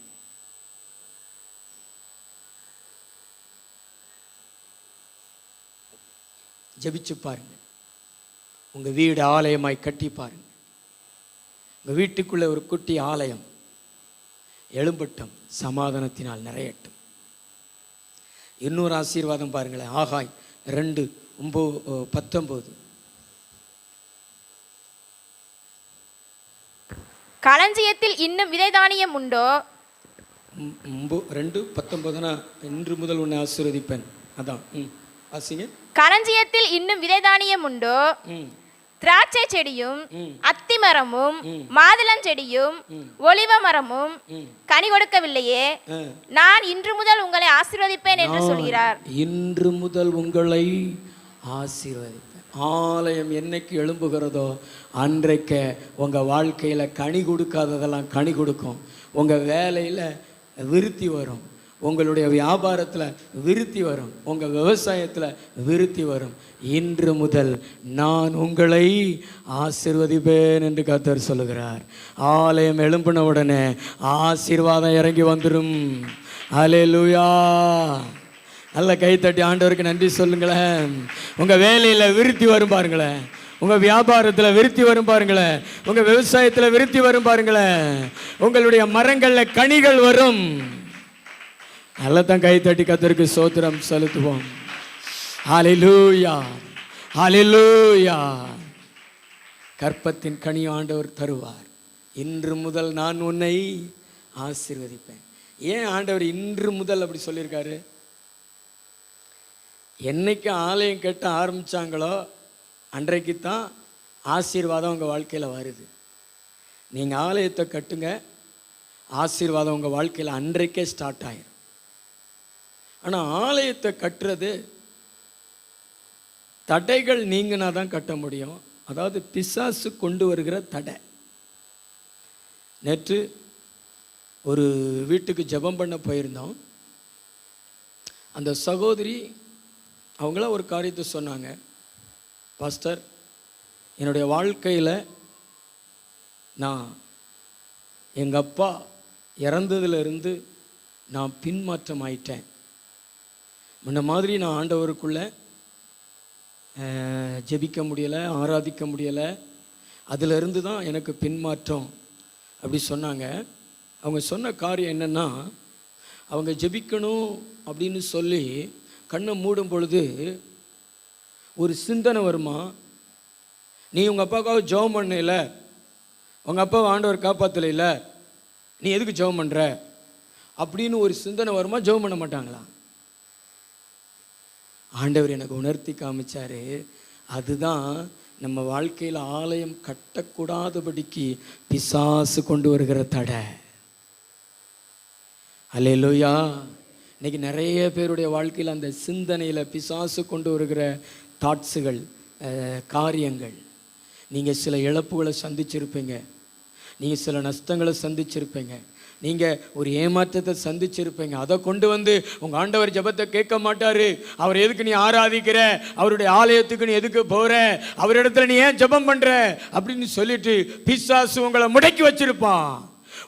ஜெபிச்சு பாருங்க. உங்கள் வீடு ஆலயமாய் கட்டி பாருங்க. உங்கள் வீட்டுக்குள்ளே ஒரு குட்டி ஆலயம் எழும்பட்டும், சமாதானத்தினால் நிறையட்டும். இன்னொரு ஆசீர்வாதம் பாருங்களேன். ஆகாய் 2:19. களஞ்சியத்தில் இன்னும் விதை தானியம் உண்டோ? 2:19 இன்று முதல் உன்னை ஆசீர்வதிப்பேன். அதான் ஆசிங்க. களஞ்சியத்தில் இன்னும் விதை தானியம் உண்டோ? திராட்சை செடியும் அத்திமரமும் மாதுளஞ்செடியும் ஒலிவ மரமும் கனி கொடுக்கவில்லையே, நான் இன்று முதல் உங்களை ஆசீர்வதிப்பேன் என்று சொல்கிறார். இன்று முதல் உங்களை ஆசீர்வதிப்பேன். ஆலயம் என்னைக்கு எழும்புகிறதோ அன்றைக்கு உங்கள் வாழ்க்கையில் கனி கொடுக்காததெல்லாம் கனி கொடுக்கும். உங்கள் வேலையில் விருத்தி வரும், உங்களுடைய வியாபாரத்தில் விருத்தி வரும், உங்கள் விவசாயத்தில் விருத்தி வரும். இன்று முதல் நான் உங்களை ஆசீர்வதிப்பேன் என்று கர்த்தர் சொல்லுகிறார். ஆலயம் எழும்பின உடனே ஆசீர்வாதம் இறங்கி வந்துடும். அல்லேலூயா. நல்ல கை தட்டி ஆண்டவருக்கு நன்றி சொல்லுங்களேன். உங்கள் வேலையில் விருத்தி வரும் பாருங்களேன், உங்கள் வியாபாரத்தில் விருத்தி வரும் பாருங்களேன், உங்கள் விவசாயத்தில் விருத்தி வரும் பாருங்களேன், உங்களுடைய மரங்களில் கனிகள் வரும். நல்லா தான் கை தட்டி கர்த்தருக்கு ஸ்தோத்திரம் செலுத்துவோம். ஹல்லேலூயா, ஹல்லேலூயா. கற்பத்தின் கனி ஆண்டவர் தருவார். இன்று முதல் நான் உன்னை ஆசீர்வதிப்பேன். ஏன் ஆண்டவர் இன்று முதல் அப்படி சொல்லியிருக்காரு? என்னைக்கு ஆலயம் கட்ட ஆரம்பித்தாங்களோ அன்றைக்கு தான் ஆசீர்வாதம் உங்கள் வாழ்க்கையில் வருது. நீங்கள் ஆலயத்தை கட்டுங்க, ஆசீர்வாதம் உங்கள் வாழ்க்கையில் அன்றைக்கே ஸ்டார்ட் ஆயிடும். ஆனால் ஆலயத்தை கட்டுறது தடைகள் நீங்கினா தான் கட்ட முடியும். அதாவது பிசாசு கொண்டு வருகிற தடை. நேற்று ஒரு வீட்டுக்கு ஜெபம் பண்ண போயிருந்தோம். அந்த சகோதரி அவங்கள ஒரு காரியத்தை சொன்னாங்க. பாஸ்டர், என்னுடைய வாழ்க்கையில் நான் எங்கள் அப்பா இறந்ததுலேருந்து நான் பின்மாற்றம் ஆயிட்டேன். முன்ன மாதிரி நான் ஆண்டவருக்குள்ளே ஜெபிக்க முடியலை, ஆராதிக்க முடியலை. அதிலிருந்து தான் எனக்கு பின்மாற்றம் அப்படி சொன்னாங்க. அவங்க சொன்ன காரியம் என்னென்னா, அவங்க ஜெபிக்கணும் அப்படின்னு சொல்லி கண்ணை மூடும் பொழுது ஒரு சிந்தனை வருமா, நீ உங்கள் அப்பாவுக்காக ஜெபம் பண்ணல, உங்கள் அப்பாவை ஆண்டவர் காப்பாற்றல, நீ எதுக்கு ஜெபம் பண்ணுற அப்படின்னு ஒரு சிந்தனை வருமா. ஜெபம் பண்ண மாட்டாங்களா? ஆண்டவர் எனக்கு உணர்த்தி காமிச்சாரு. அதுதான் நம்ம வாழ்க்கையில் ஆலயம் கட்டக்கூடாதபடிக்கு பிசாசு கொண்டு வருகிற தடை. அல்லேலூயா. இன்னைக்கு நிறைய பேருடைய வாழ்க்கையில் அந்த சிந்தனையில் பிசாசு கொண்டு வருகிற தாட்ஸுகள், காரியங்கள். நீங்கள் சில இழப்புகளை சந்திச்சிருப்பீங்க, நீங்கள் சில நஷ்டங்களை சந்திச்சிருப்பீங்க, நீங்கள் ஒரு ஏமாற்றத்தை சந்திச்சிருப்பீங்க. அதை கொண்டு வந்து உங்கள் ஆண்டவர் ஜெபத்தை கேட்க மாட்டார். அவர் எதுக்கு நீ ஆராதிக்கிற, அவருடைய ஆலயத்துக்கு நீ எதுக்கு போகிற, அவரிடத்துல நீ ஏன் ஜெபம் பண்ணுற அப்படின்னு சொல்லிட்டு பிசாசு உங்களை முடக்கி வச்சிருப்பான்.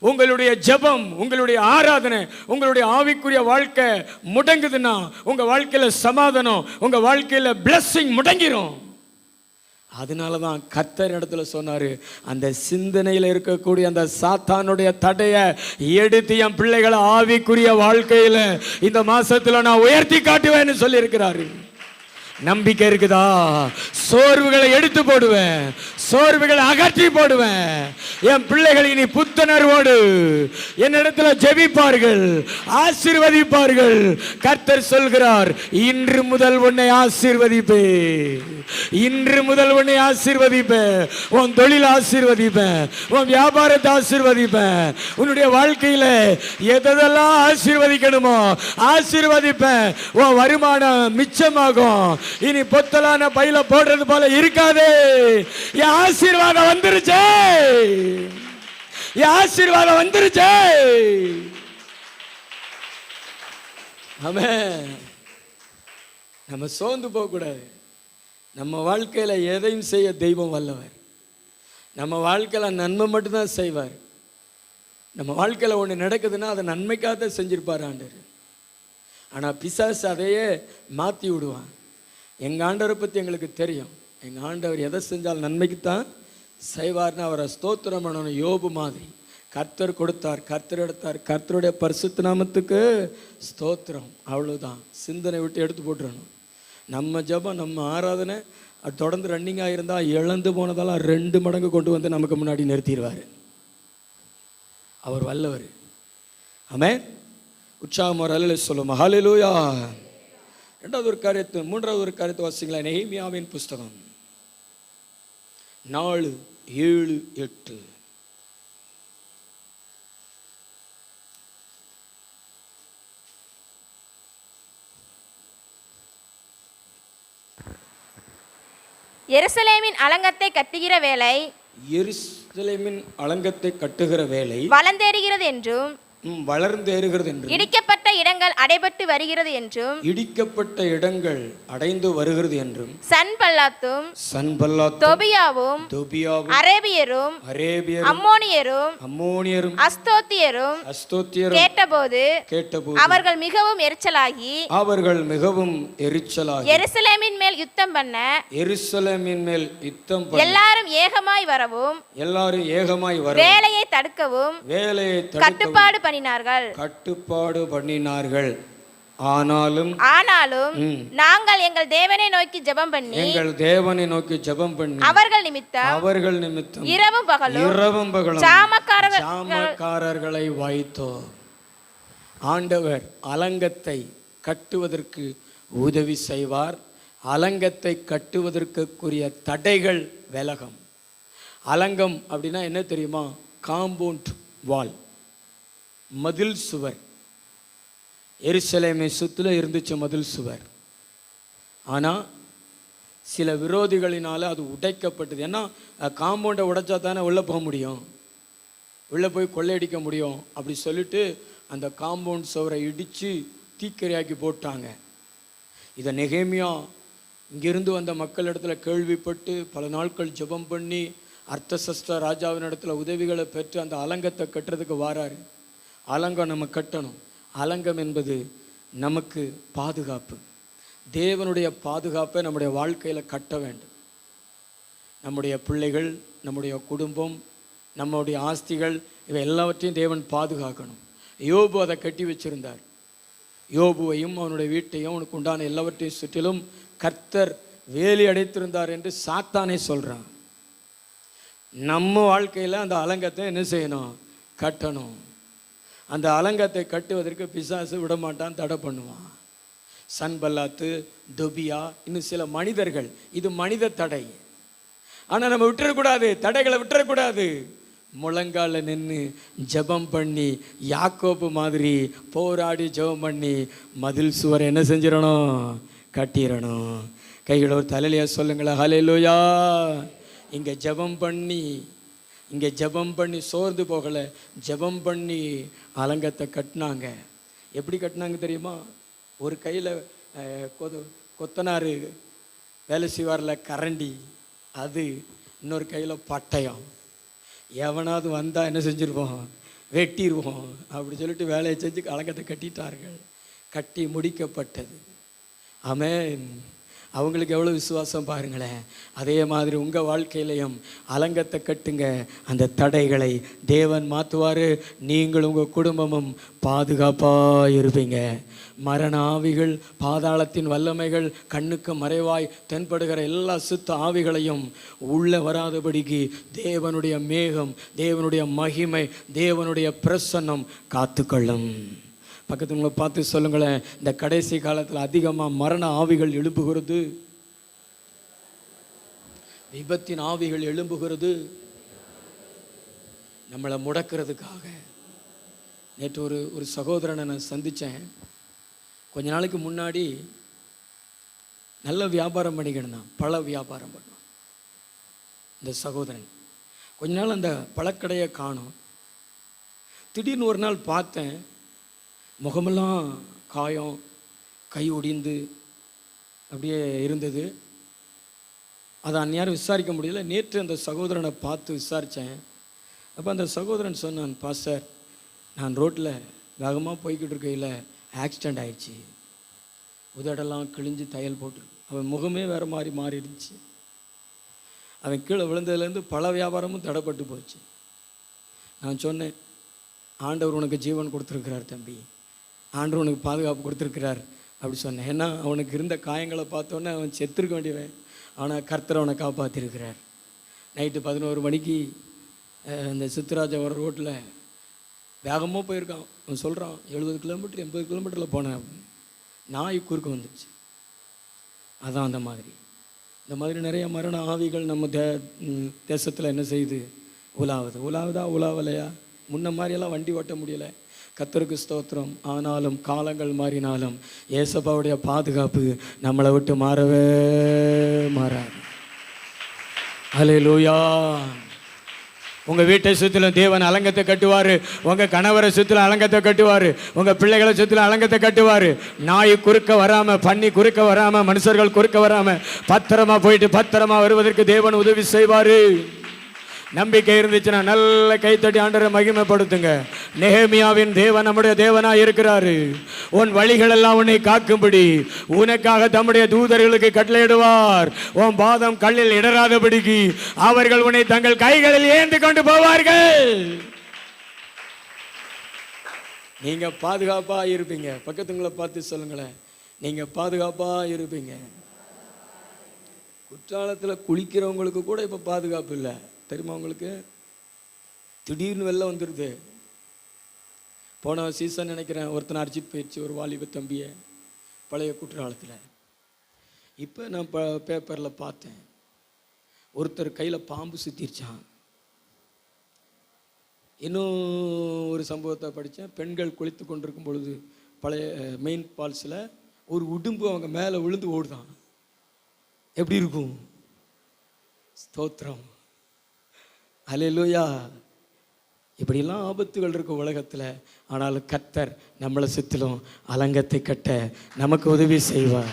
உங்களுடைய ஜெபம், உங்களுடைய ஆராதனை, உங்களுடைய ஆவிக்குரிய வாழ்க்கை முடங்குதுன்னா உங்கள் வாழ்க்கையில் சமாதானம், உங்கள் வாழ்க்கையில் பிளஸ்ஸிங் முடங்கிரும். அதனால தான் கர்த்தர் இடத்துல சொன்னார், அந்த சிந்தனையில் இருக்கக்கூடிய அந்த சாத்தானுடைய தடையை எடுத்து என் பிள்ளைகளை ஆவிக்குரிய வாழ்க்கையில் இந்த மாசத்துல நான் உயர்த்தி காட்டுவேன்னு சொல்லியிருக்கிறாரு. நம்பிக்கை இருக்குதா? சோர்வுகளை எடுத்து போடுவேன், சோர்வுகளை அகற்றி போடுவேன். என் பிள்ளைகள் இனி புத்துணர்வோடு என்னிடத்துல ஜெபிப்பார்கள், ஆசீர்வதிப்பார்கள். கர்த்தர் சொல்கிறார், இன்று முதல் உன்னை ஆசீர்வதிப்பேன், இன்று முதல் உன்னை ஆசீர்வதிப்பேன். உன் தொழில் ஆசீர்வதிப்பேன், உன் வியாபாரத்தை ஆசீர்வதிப்பேன், உன்னுடைய வாழ்க்கையில எதெல்லாம் ஆசீர்வதிக்கணுமோ ஆசீர்வதிப்பேன். உன் வருமானம் மிச்சமாகும். இனி பொத்தலான பையில போடுறது போல இருக்காது. என் ஆசீர்வாதம் வந்துருச்சு, என் ஆசீர்வாதம் வந்துருச்சு. ஆமென். நம்ம சோர்ந்து போக கூடாது. நம்ம வாழ்க்கையில எதையும் செய்ய தெய்வம் வல்லவர். நம்ம வாழ்க்கையில நன்மை மட்டும்தான் செய்வார். நம்ம வாழ்க்கையில ஒன்று நடக்குதுன்னா அதை நன்மைக்காக தான் செஞ்சிருப்பார் ஆண்டவர். ஆனால் பிசாசு அதையே மாற்றி விடுவான். எங்கள் ஆண்டவரை பற்றி எங்களுக்கு தெரியும். எங்கள் ஆண்டவர் எதை செஞ்சால் நன்மைக்கு தான் செய்வார்னு அவரை ஸ்தோத்திரம் பண்ணணும். யோபு மாதிரி கர்த்தர் கொடுத்தார், கர்த்தர் எடுத்தார், கர்த்தருடைய பரிசுத்த நாமத்துக்கு ஸ்தோத்திரம். அவ்வளோதான். சிந்தனை விட்டு எடுத்து போட்டுறணும். நம்ம ஜெபம், நம்ம ஆராதனை தொடர்ந்து ரன்னிங்காக இருந்தால் இழந்து போனதெல்லாம் 2 மடங்கு கொண்டு வந்து நமக்கு முன்னாடி நிறுத்திடுவார். அவர் வல்லவர். ஆமென். உற்சாகம் ஒரு அல்லேலூயா சொல்லுவோம். ஹல்லேலூயா. மூன்றாவது ஒரு காரியத்தை வாசிங்களா. நெகேமியாவின் புஸ்தகம் 4:7-8. எருசலேமின் அலங்கத்தை கட்டுகிற வேலை, எருசலேமின் அலங்கத்தை கட்டுகிற வேலை வளர்ந்தேறுகிறது என்றும் வளர்ந்தேறுகிறது என்றும் இடிக்கப்பட்ட இடங்கள் அடைபட்டு வருகிறது என்றும் இடிக்கப்பட்ட இடங்கள் அடைந்து வருகிறது என்றும் சன்பல்லாத்தும் தொபியாவும் அரேபியரும் அம்மோனியரும் அஸ்தோத்தியரும் கேட்டபோது அவர்கள் மிகவும் எரிச்சலாகி எருசலேமின் மேல் யுத்தம் பண்ண எல்லாரும் ஏகமாய் வரவும் வேலையை தடுக்கவும் கட்டுப்பாடு பண்ணினார்கள். ஆனாலும் நாங்கள் எங்கள் தேவனை நோக்கி ஜெபம் பண்ணி அவர்கள் நிமித்தம் இரவும் பகலும் சாமக்காரர்களை வைத்தோம். ஆண்டவர் அலங்கத்தை கட்டுவதற்கு உதவி செய்வார். அலங்கத்தை கட்டுவதற்குரிய தடைகள் விலகும். அலங்கம் அப்படின்னா என்ன தெரியுமா? காம்பவுண்ட் வால், மதில் சுவர். எருசலேமை சுற்றில இருந்துச்சு மதில் சுவர். ஆனால் சில விரோதிகளினால் அது உடைக்கப்பட்டது. ஏன்னா காம்பவுண்டை உடைச்சா தானே உள்ளே போக முடியும், உள்ளே போய் கொள்ளையடிக்க முடியும். அப்படி சொல்லிட்டு அந்த காம்பவுண்ட் சுவரை இடித்து தீக்கிரையாக்கி போட்டாங்க. இதை நெகேமியா இங்கிருந்து வந்த மக்களிடத்துல கேள்விப்பட்டு பல நாட்கள் ஜெபம் பண்ணி அர்த்தசஷ்ட ராஜாவின் இடத்துல உதவிகளை பெற்று அந்த அலங்கத்தை கட்டுறதுக்கு வாராரு. அலங்கம் நம்ம கட்டணும். அலங்கம் என்பது நமக்கு பாதுகாப்பு. தேவனுடைய பாதுகாப்பை நம்முடைய வாழ்க்கையில் கட்ட வேண்டும். நம்முடைய பிள்ளைகள், நம்முடைய குடும்பம், நம்முடைய ஆஸ்திகள், இவை எல்லாவற்றையும் தேவன் பாதுகாக்கணும். யோபு அதை கட்டி வச்சிருந்தார். யோபுவையும் அவனுடைய வீட்டையும் அவனுக்கு உண்டான எல்லாவற்றையும் சுற்றிலும் கர்த்தர் வேலி அடைத்திருந்தார் என்று சாத்தானே சொல்கிறான். நம்ம வாழ்க்கையில் அந்த அலங்கத்தை என்ன செய்யணும்? கட்டணும். அந்த அலங்கத்தை கட்டுவதற்கு பிசாசு விடமாட்டான், தடை பண்ணுவான். சன்பல்லாத்து, தொபியா, இன்னும் சில மனிதர்கள். இது மனித தடை. ஆனால் நம்ம விட்டுறக்கூடாது, தடைகளை விட்டுறக்கூடாது. முழங்கால நின்று ஜெபம் பண்ணி யாக்கோபு மாதிரி போராடி ஜெபம் பண்ணி மதில் சுவரை என்ன செஞ்சிடணும்? கட்டிடணும். கைகளை ஒரு தலையிலையா சொல்லுங்களேன், ஹல்லேலூயா. இங்கே ஜெபம் பண்ணி சோர்ந்து போகலை, ஜெபம் பண்ணி அலங்கத்தை கட்டினாங்க. எப்படி கட்டினாங்க தெரியுமா? ஒரு கையில் கொத்தனார் வேலை செய்வார்ல கரண்டி, அது இன்னொரு கையில் பட்டயம். எவனாவது வந்தால் என்ன செஞ்சுருவோம்? வெட்டிடுவோம். அப்படி சொல்லிட்டு வேலையை செஞ்சு அலங்கத்தை கட்டிட்டார்கள். கட்டி முடிக்கப்பட்டது. ஆமென். அவங்களுக்கு எவ்வளோ விசுவாசம் பாருங்களேன். அதே மாதிரி உங்கள் வாழ்க்கையிலையும் அலங்கத்தை கட்டுங்க. அந்த தடைகளை தேவன் மாற்றுவார். நீங்கள் உங்கள் குடும்பமும் பாதுகாப்பாக இருப்பீங்க. மரண ஆவிகள், பாதாளத்தின் வல்லமைகள், கண்ணுக்கு மறைவாய் தென்படுகிற எல்லா சுத்த ஆவிகளையும் உள்ளே வராதபடிக்கு தேவனுடைய மேகம், தேவனுடைய மகிமை, தேவனுடைய பிரசன்னம் காத்துக்கொள்ளும். பக்கத்து உங்களை பார்த்து சொல்லுங்களேன், இந்த கடைசி காலத்தில் அதிகமாக மரண ஆவிகள் எழும்புகிறது, விபத்தின் ஆவிகள் எழும்புகிறது, நம்மளை முடக்கிறதுக்காக. நேற்று ஒரு சகோதரனை நான் சந்தித்தேன். கொஞ்ச நாளைக்கு முன்னாடி நல்ல வியாபாரம் பண்ணிக்கிட்டு தான், பழ வியாபாரம் பண்ணுவான் இந்த சகோதரன். கொஞ்ச நாள் அந்த பழக்கடையை காணோம். திடீர்னு ஒரு நாள் பார்த்தேன், முகமெல்லாம் காயம், கை ஒடிந்து அப்படியே இருந்தது. அதை அந்நேரம் விசாரிக்க முடியல. நேற்று அந்த சகோதரனை பார்த்து விசாரித்தேன். அப்போ அந்த சகோதரன் சொன்னான், பாஸ்டர், நான் ரோட்டில் வேகமாக போய்கிட்டு இருக்கையில் ஆக்சிடெண்ட் ஆயிடுச்சு, உதடெல்லாம் கிழிஞ்சு தையல் போட்டு, அவன் முகமே வேறு மாதிரி மாறிடுச்சு. அவன் கீழே விழுந்ததுலேருந்து பல வியாபாரமும் தடைப்பட்டு போச்சு. நான் சொன்னேன், ஆண்டவர் உனக்கு ஜீவன் கொடுத்துருக்கிறார் தம்பி, ஆண்டவர் உனக்கு பாதுகாப்பு கொடுத்துருக்கிறார் அப்படி சொன்னேன். ஏன்னா அவனுக்கு இருந்த காயங்களை பார்த்தோன்னே அவன் செத்துருக்க வேண்டியவன். ஆனால் கர்த்தர் அவனை காப்பாற்றிருக்கிறார். நைட்டு 11 மணிக்கு இந்த சித்ராஜா ஒரு ரோட்டில் வேகமாக போயிருக்கான். அவன் சொல்கிறான், 70 கிலோமீட்டர் 80 கிலோமீட்டரில் போனேன், நாய் குறுக்க வந்துச்சு. அதான் அந்த மாதிரி இந்த மாதிரி நிறைய மரண ஆவிகள் நம்ம தேசத்தில் என்ன செய்யுது? உலாவலையா? முன்ன மாதிரியெல்லாம் வண்டி ஓட்ட முடியலை. கர்த்தருக்கு ஸ்தோத்திரம். ஆனாலும் காலங்கள் மாறினாலும் ஏசப்பாவுடைய பாதுகாப்பு நம்மளை விட்டு மாறவே மாறாது. ஹல்லேலூயா. உங்கள் வீட்டை சுற்றிலும் தேவன் அலங்கத்தை கட்டுவார். உங்கள் கணவரை சுற்றிலும் அலங்கத்தை கட்டுவார். உங்கள் பிள்ளைகளை சுற்றிலும் அலங்கத்தை கட்டுவார். நாய் குறுக்க வராமல், பன்னி குறுக்க வராமல், மனுஷர்கள் குறுக்க வராமல் பத்திரமா போயிட்டு பத்திரமா வருவதற்கு தேவன் உதவி செய்வார். நம்பிக்கை இருந்துச்சுன்னா நல்ல கைத்தட்டி ஆண்டவரை மகிமைப்படுத்துங்க. நெகேமியாவின் தேவன் நம்முடைய தேவனாக இருக்கிறாரு. உன் வழிகளெல்லாம் உன்னை காக்கும்படி உனக்காக தம்முடைய தூதர்களுக்கு கட்டளையிடுவார். உன் பாதம் கல்லில் இடராதபடிக்கு அவர்கள் உன்னை தங்கள் கைகளில் ஏந்தி கொண்டு போவார்கள். நீங்க பாதுகாப்பா இருப்பீங்க. பக்கத்துங்களை பார்த்து சொல்லுங்களேன், நீங்க பாதுகாப்பா இருப்பீங்க. குற்றாலத்தில் குளிக்கிறவங்களுக்கு கூட இப்போ பாதுகாப்பு இல்லை தெரியுமா உங்களுக்கு? திடீர்னு வெள்ளம் வந்துடுது. போன சீசன் நினைக்கிறேன் ஒருத்தனை அடிச்சிட்டு போயிடுச்சு, ஒரு வாலிப தம்பியை, பழைய குற்றாலத்தில். இப்போ நான் பேப்பரில் பார்த்தேன், ஒருத்தர் கையில் பாம்பு சுற்றிருச்சான். இன்னும் ஒரு சம்பவத்தை படித்தேன், பெண்கள் குளித்து கொண்டிருக்கும் பொழுது பழைய மெயின் ஃபால்ஸில் ஒரு உடும்பு அவங்க மேலே விழுந்து ஓடுதான். எப்படி இருக்கும்? ஸ்தோத்திரம், அல்லேலூயா. இப்படிலாம் ஆபத்துகள் இருக்கும் உலகத்தில். ஆனாலும் கர்த்தர் நம்மளை சுற்றிலும் அலங்கத்தை கட்ட நமக்கு உதவி செய்வார்.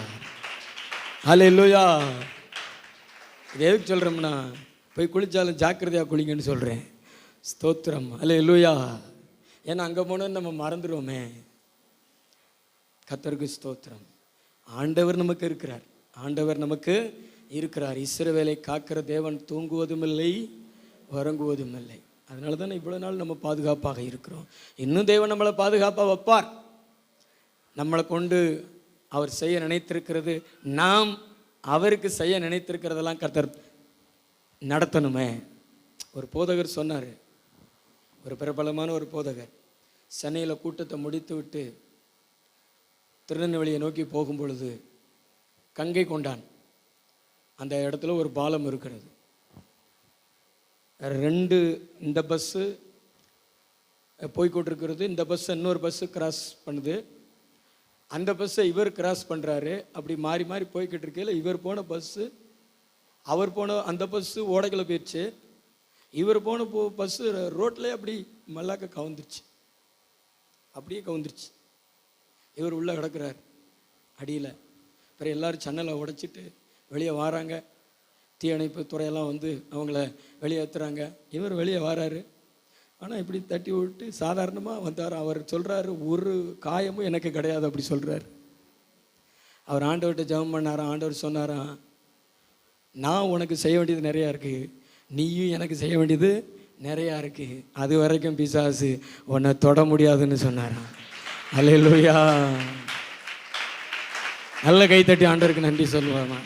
அல்லேலூயா. இது எதுக்கு சொல்கிறோம்னா, போய் குளித்தாலும் ஜாக்கிரதையாக குளிங்கன்னு சொல்கிறேன். ஸ்தோத்திரம், அல்லேலூயா. ஏன்னா அங்கே போனோன்னு நம்ம மறந்துடுவோமே. கர்த்தருக்கு ஸ்தோத்திரம். ஆண்டவர் நமக்கு இருக்கிறார், ஆண்டவர் நமக்கு இருக்கிறார். இஸ்ரவேலை காக்கிற தேவன் தூங்குவதும் இல்லை உறங்குவதும் இல்லை. அதனால தானே இவ்வளோ நாள் நம்ம பாதுகாப்பாக இருக்கிறோம். இன்னும் தேவன் நம்மளை பாதுகாப்பாக வைப்பார். நம்மளை கொண்டு அவர் செய்ய நினைத்திருக்கிறது, நாம் அவருக்கு செய்ய நினைத்திருக்கிறதெல்லாம் கர்த்தர் நடத்தணுமே. ஒரு போதகர் சொன்னார், ஒரு பிரபலமான ஒரு போதகர், சென்னையில் கூட்டத்தை முடித்து விட்டு திருநெல்வேலியை நோக்கி போகும் பொழுது கங்கை கொண்டான் அந்த இடத்துல ஒரு பாலம் இருக்கிறது. ரெண்டு, இந்த பஸ்ஸு போய்கொண்டிருக்கிறது, இந்த பஸ்ஸை இன்னொரு பஸ்ஸு கிராஸ் பண்ணுது, அந்த பஸ்ஸை இவர் கிராஸ் பண்ணுறாரு. அப்படி மாறி மாறி போய்கிட்டு இருக்கையில் இவர் போன பஸ்ஸு, அவர் போன அந்த பஸ்ஸு ஓடைகளை போயிடுச்சு. இவர் போன பஸ்ஸு ரோட்டில் அப்படி மல்லாக்க கவுந்துருச்சு, அப்படியே கவுந்துருச்சு. இவர் உள்ளே கிடக்கிறார் அடியில். அப்புறம் எல்லோரும் சன்னலை உடைச்சிட்டு வெளியே வராங்க. தீயணைப்பு துறையெல்லாம் வந்து அவங்கள வெளியே ஏற்றுறாங்க. இவர் வெளியே வராரு. ஆனால் இப்படி தட்டி விட்டு சாதாரணமாக வந்தார். அவர் சொல்கிறாரு, ஒரு காயமும் எனக்கு கிடையாது அப்படி சொல்கிறார். அவர் ஆண்டவர்கிட்ட ஜெபம் பண்ணாராம். ஆண்டவர் சொன்னாராம், நான் உனக்கு செய்ய வேண்டியது நிறையா இருக்குது, நீயும் எனக்கு செய்ய வேண்டியது நிறையா இருக்குது, அது வரைக்கும் பிசாசு உன்னை தொட முடியாதுன்னு சொன்னாராம். அல்லேலூயா. நல்ல கைத்தட்டி ஆண்டவருக்கு நன்றி சொல்லுவாமா.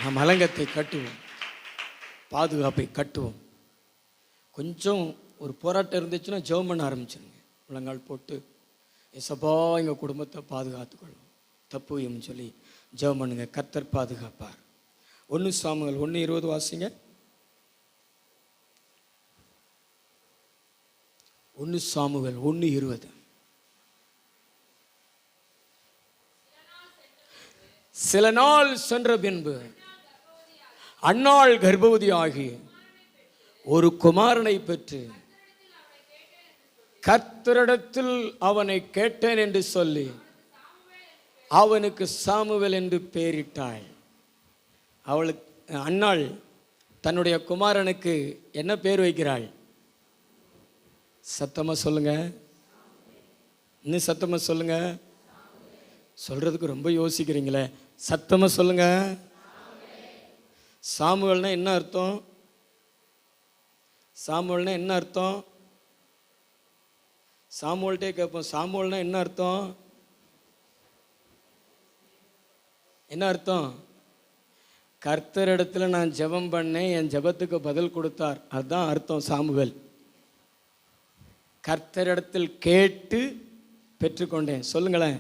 நாம் அலங்கத்தை கட்டுவோம், பாதுகாப்பை கட்டுவோம். கொஞ்சம் ஒரு போராட்டம் இருந்துச்சுன்னா ஜெபம் பண்ண ஆரம்பிச்சிருங்க. முழங்கால் போட்டு, எசப்பா எங்கள் குடும்பத்தை பாதுகாத்துக்கொள்ளும், தப்புயும் சொல்லி ஜெபம் பண்ணுங்க. கர்த்தர் பாதுகாப்பார். 1 சாமுவேல் 1:20 வாசிங்க. 1 சாமுவேல் 1:20. சில நாள் சென்ற பின்பு அன்னாள் கர்ப்பவதியாகி ஒரு குமாரனை பெற்று கர்த்தரிடத்தில் அவனை கேட்டேன் என்று சொல்லி அவனுக்கு சாமுவேல் என்று பெயரிட்டாள். அவளுக்கு அன்னாள் தன்னுடைய குமாரனுக்கு என்ன பேர் வைக்கிறாள்? சத்தமா சொல்லுங்க, இன்னும் சத்தமா சொல்லுங்க. சொல்றதுக்கு ரொம்ப யோசிக்கிறீங்களே, சத்தமா சொல்லுங்க. சாமுவேல்னா என்ன அர்த்தம்? சாமுவேல்னா என்ன அர்த்தம்? சாமுவேல்ட்டே கேட்போம், சாமுவேல்னா என்ன அர்த்தம்? என்ன அர்த்தம்? கர்த்தரிடத்துல நான் ஜெபம் பண்ணேன், என் ஜெபத்துக்கு பதில் கொடுத்தார், அதுதான் அர்த்தம் சாமுவேல். கர்த்தரிடத்தில் கேட்டு பெற்றுக்கொண்டேன். சொல்லுங்களேன்,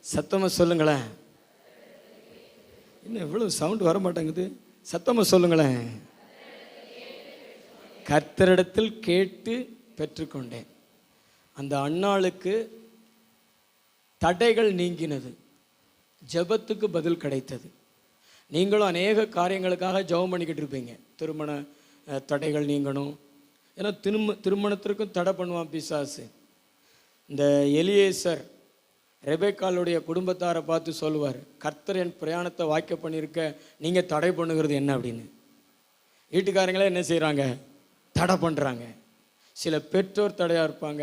சத்தமா சொல்லுங்களேன். இன்னும் எவ்வளவு சவுண்ட் வர மாட்டேங்குது, சத்தமா சொல்லுங்களேன். கர்த்தரிடத்தில் கேட்டு பெற்றுக்கொண்டேன். அந்த அன்னாளுக்கு தடைகள் நீங்கினது, ஜெபத்துக்கு பதில் கிடைத்தது. நீங்களும் அநேக காரியங்களுக்காக ஜெபம் பண்ணிக்கிட்டு இருப்பீங்க. திருமண தடைகள் நீங்கணும். ஏன்னா திருமணத்திற்கும் தடை பண்ணுவான் பிசாசு. இந்த எலியேசர் ரெபேக்காளுடைய குடும்பத்தாரை பார்த்து சொல்லுவார், கர்த்தர் என் பிரயாணத்தை வாய்க்க பண்ணியிருக்க நீங்கள் தடை பண்ணுகிறது என்ன அப்படின்னு. வீட்டுக்காரங்களே என்ன செய்கிறாங்க? தடை பண்ணுறாங்க. சில பெற்றோர் தடையாக இருப்பாங்க,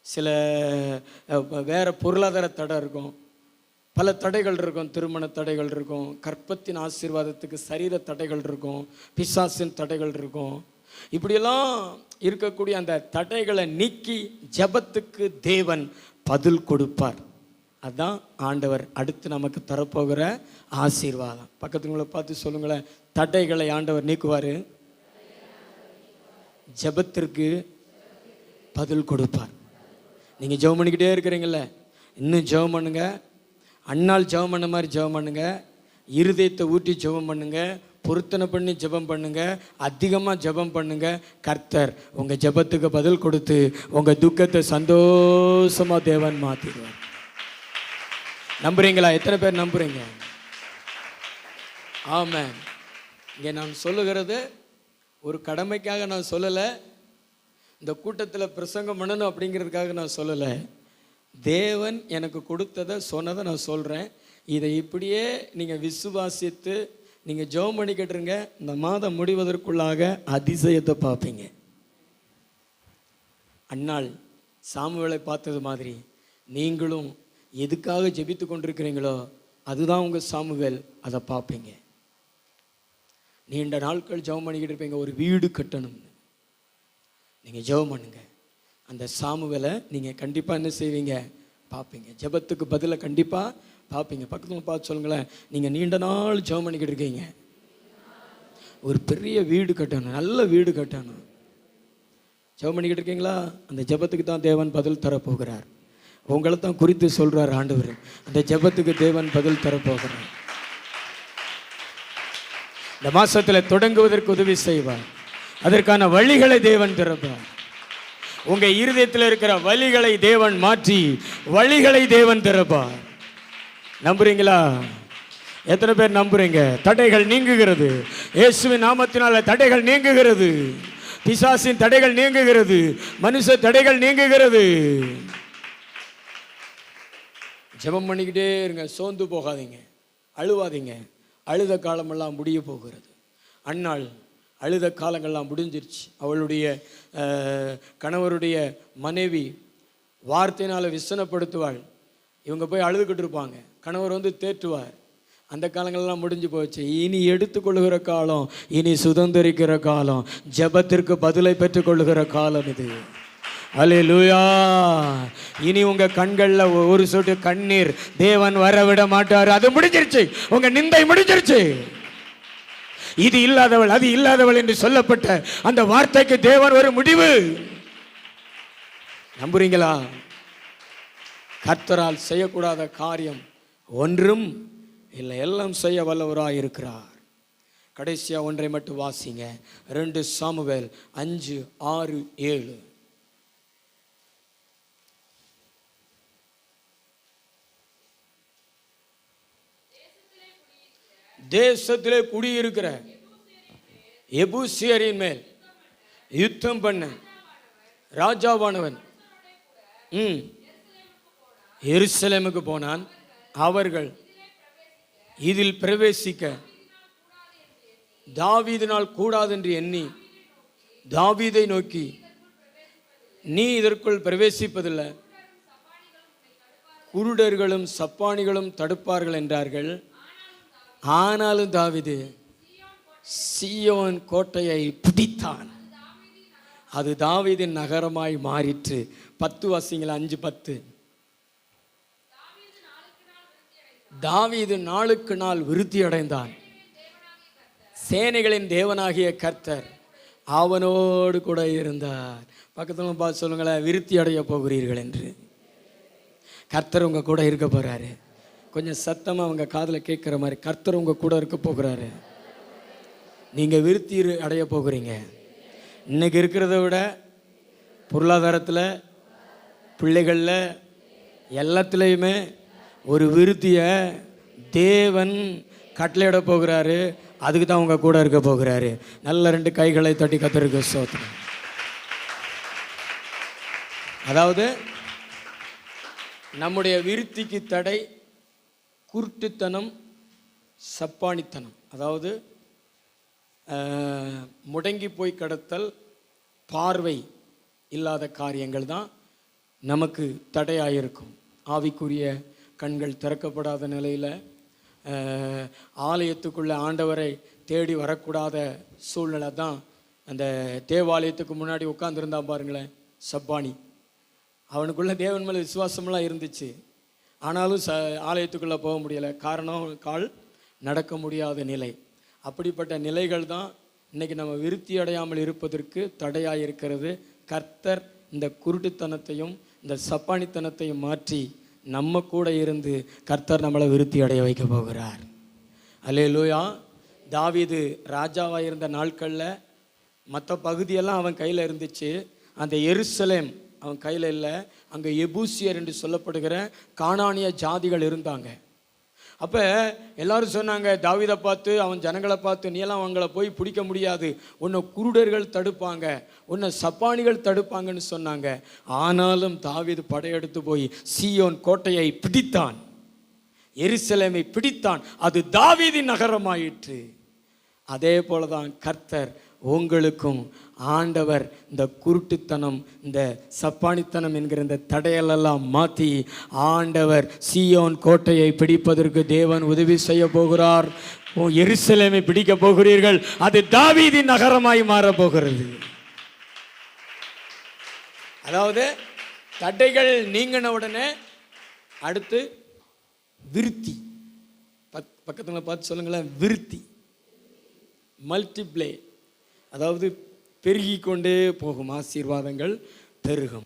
சில வேறு பொருளாதார தடை இருக்கும், பல தடைகள் இருக்கும். திருமண தடைகள் இருக்கும், கற்பத்தின் ஆசீர்வாதத்துக்கு சரீர தடைகள் இருக்கும், பிசாசின் தடைகள் இருக்கும். இப்படியெல்லாம் இருக்கக்கூடிய அந்த தடைகளை நீக்கி ஜெபத்துக்கு தேவன் பதில் கொடுப்பார். அதுதான் ஆண்டவர் அடுத்து நமக்கு தரப்போகிற ஆசீர்வாதம். பக்கத்துங்களை பார்த்து சொல்லுங்களேன், தடைகளை ஆண்டவர் நீக்குவார், ஜெபத்திற்கு பதில் கொடுப்பார். நீங்கள் ஜெபம் பண்ணிக்கிட்டே இருக்கிறீங்கள, இன்னும் ஜெபம் பண்ணுங்க. அண்ணால் ஜெபம் பண்ண மாதிரி ஜெபம் பண்ணுங்க. இருதயத்தை ஊற்றி ஜெபம் பண்ணுங்க. பொருத்தனை பண்ணி ஜெபம் பண்ணுங்க. அதிகமாக ஜெபம் பண்ணுங்க. கர்த்தர் உங்கள் ஜெபத்துக்கு பதில் கொடுத்து உங்கள் துக்கத்தை சந்தோஷமாக தேவன் மாற்றிடுவார். நம்புறீங்களா? எத்தனை பேர் நம்புறீங்க? ஆமாம். இங்கே நான் சொல்லுகிறது ஒரு கடமைக்காக நான் சொல்லலை, இந்த கூட்டத்தில் பிரசங்கம் பண்ணணும் அப்படிங்கிறதுக்காக நான் சொல்லலை. தேவன் எனக்கு கொடுத்ததை சொன்னதை நான் சொல்கிறேன். இதை இப்படியே நீங்கள் விசுவாசித்து நீங்கள் ஜெபம் பண்ணிக்கிட்டுருங்க. இந்த மாதம் முடிவதற்குள்ளாக அதிசயத்தை பார்ப்பீங்க. அன்னாள் சாமுவேலை பார்த்தது மாதிரி நீங்களும் எதுக்காக ஜெபித்து கொண்டிருக்கிறீங்களோ அதுதான் உங்கள் சாமுவேல். அதை பார்ப்பீங்க. நீண்ட நாட்கள் ஜெபம் பண்ணிக்கிட்டு இருப்பீங்க, ஒரு வீடு கட்டணும்னு. நீங்கள் ஜெபம் பண்ணுங்க. அந்த சாமுவேலை நீங்கள் கண்டிப்பாக என்ன செய்வீங்க? பார்ப்பீங்க. ஜெபத்துக்கு பதிலை கண்டிப்பாக பார்ப்பீங்க. பக்கத்தில் பார்த்து சொல்லுங்களேன், நீங்கள் நீண்ட நாள் ஜெபம் பண்ணிக்கிட்டு இருக்கீங்க, ஒரு பெரிய வீடு கட்டணும், நல்ல வீடு கட்டணும். ஜெபம் பண்ணிக்கிட்டு இருக்கீங்களா? அந்த ஜெபத்துக்கு தான் தேவன் பதில் தரப்போகிறார். உங்களை தான் குறித்து சொல்கிறார் ஆண்டவர். அந்த ஜெபத்துக்கு தேவன் பதில் தரப்போகிறார். இந்த மாசத்தில் தொடங்குவதற்கு உதவி செய்வார். அதற்கான வழிகளை தேவன் திறப்பார். உங்க இருதயத்தில் இருக்கிற வழிகளை தேவன் மாற்றி வழிகளை தேவன் திறப்பார். நம்புறீங்களா? எத்தனை பேர் நம்புறீங்க? தடைகள் நீங்குகிறது. இயேசுவின் நாமத்தினால தடைகள் நீங்குகிறது. பிசாசின் தடைகள் நீங்குகிறது. மனுஷ தடைகள் நீங்குகிறது. ஜெபம் பண்ணிக்கிட்டே இருங்க. சோர்ந்து போகாதீங்க, அழுவாதீங்க. அழுத காலமெல்லாம் முடிய போகிறது. அன்னாள் அழுத காலங்கள்லாம் முடிஞ்சிருச்சு. அவளுடைய கணவருடைய மனைவி வார்த்தையினால் விசனப்படுத்துவாள். இவங்க போய் அழுதுகிட்டு இருப்பாங்க. கணவர் வந்து தேற்றுவார். அந்த காலங்கள்லாம் முடிஞ்சு போச்சு. இனி எடுத்துக்கொள்ளுகிற காலம், இனி சுதந்திரிக்கிற காலம், ஜெபத்திற்கு பதிலை பெற்றுக்கொள்ளுகிற காலம் இது. அல்லேலூயா. இனி உங்க கண்களில் ஒரு சொட்டு கண்ணீர் தேவன் வரவிட மாட்டார். அது முடிஞ்சிருச்சு. உங்க நிந்தை முடிஞ்சிருச்சு. இது இல்லாதவள் அது இல்லாதவள் என்று சொல்லப்பட்ட அந்த வார்த்தைக்கு தேவன் ஒரு முடிவு. நம்புறீங்களா? கர்த்தரால் செய்யக்கூடாத காரியம் ஒன்றும் இல்லை, எல்லாம் செய்ய வல்லவராய் இருக்கிறார். கடைசியா ஒன்றை மட்டும் வாசிங்க. 2 சாமுவேல் 5:6-7. தேசத்திலே குடியிருக்கிற எபூசியரின் மேல் யுத்தம் பண்ண ராஜாவானவன் எருசலேமுக்கு போனான். அவர்கள் இதில் பிரவேசிக்க தாவீதினால் கூடாது என்று எண்ணி தாவீதை நோக்கி, நீ இதற்குள் பிரவேசிப்பதில்லை, குருடர்களும் சப்பானிகளும் தடுப்பார்கள் என்றார்கள். ஆனாலும் தாவீது சீயோன் கோட்டையை பிடித்தான். அது தாவீதின் நகரமாய் மாறிற்று. 10 வாசிங்களா? 5:10. தாவீது நாளுக்கு நாள் விருத்தி அடைந்தான். சேனைகளின் தேவனாகிய கர்த்தர் அவனோடு கூட இருந்தார். பக்கத்துல பார்த்து சொல்லுங்களேன், விருத்தி அடைய போகிறீர்கள் என்று. கர்த்தர் உங்க கூட இருக்க போறாரு. கொஞ்சம் சத்தமா அவங்க காதில் கேட்குற மாதிரி, கர்த்தர் உங்க கூட இருக்க போகிறாரு. நீங்க விருத்தி அடைய போகிறீங்க. இன்னைக்கு இருக்கிறத விட பொருளாதாரத்தில், பிள்ளைகளில், எல்லாத்துலேயுமே ஒரு விருத்தியை தேவன் கட்டளையிட போகிறாரு. அதுக்கு தான் உங்கள் கூட இருக்க போகிறாரு. நல்ல 2 கைகளை தட்டி கர்த்தருக்கு ஸ்தோத்திரம். அதாவது நம்முடைய விருத்திக்கு தடை குருட்டுத்தனம், சப்பானித்தனம். அதாவது முடங்கி போய் கிடத்தல், பார்வை இல்லாத காரியங்கள் தான் நமக்கு தடையாயிருக்கும். ஆவிக்குரிய கண்கள் திறக்கப்படாத நிலையில் ஆலயத்துக்குள்ளே ஆண்டவரை தேடி வரக்கூடாத சூழ்நிலை தான். அந்த தேவாலயத்துக்கு முன்னாடி உட்காந்துருந்தான் பாருங்களேன் சப்பானி. அவனுக்குள்ளே தேவன் மேலே விசுவாசமெல்லாம் இருந்துச்சு. ஆனாலும் ஆலயத்துக்குள்ளே போக முடியலை. காரணம், கால் நடக்க முடியாத நிலை. அப்படிப்பட்ட நிலைகள் தான் இன்றைக்கி நம்ம விருத்தி அடையாமல் இருப்பதற்கு தடையாக இருக்கிறது. கர்த்தர் இந்த குருட்டுத்தனத்தையும் இந்த சப்பானித்தனத்தையும் மாற்றி நம்ம கூட இருந்து கர்த்தர் நம்மளை விருத்தி அடைய வைக்க போகிறார். அல்லேலூயா. தாவீது ராஜாவாக இருந்த நாட்களில் மற்ற பகுதியெல்லாம் அவன் கையில் இருந்துச்சு. அந்த எருசலேம் அவன் கையில் இல்லை. அங்கே எபூசியர் என்று சொல்லப்படுகிற கானானிய ஜாதிகள் இருந்தாங்க. அப்போ எல்லாரும் சொன்னாங்க, தாவீதை பார்த்து அவன் ஜனங்களை பார்த்து, நீ எல்லாம் அவங்கள போய் பிடிக்க முடியாது, உன்னை குருடர்கள் தடுப்பாங்க, உன்னை சப்பானிகள் தடுப்பாங்கன்னு சொன்னாங்க. ஆனாலும் தாவீது படையெடுத்து போய் சீயோன் கோட்டையை பிடித்தான், எருசலேமை பிடித்தான். அது தாவீதின் நகரமாயிற்று. அதே போல தான் கர்த்தர் உங்களுக்கும் ஆண்டவர் இந்த குருட்டுத்தனம், இந்த சப்பானித்தனம் என்கிற இந்த தடையெல்லாம் மாற்றி ஆண்டவர் சீயோன் கோட்டையை பிடிப்பதற்கு தேவன் உதவி செய்ய போகிறார். எருசலேமை பிடிக்க போகிறீர்கள். அது தாவீதின் நகரமாய் மாறப் போகிறது. அதாவது தடைகள் நீங்கின உடனே அடுத்து விருத்தி. பக்கத்தில் பார்த்து சொல்லுங்களேன், விருத்தி, மல்டிப்ளே. அதாவது பெருகி கொண்டே போகும், ஆசீர்வாதங்கள் பெருகும்.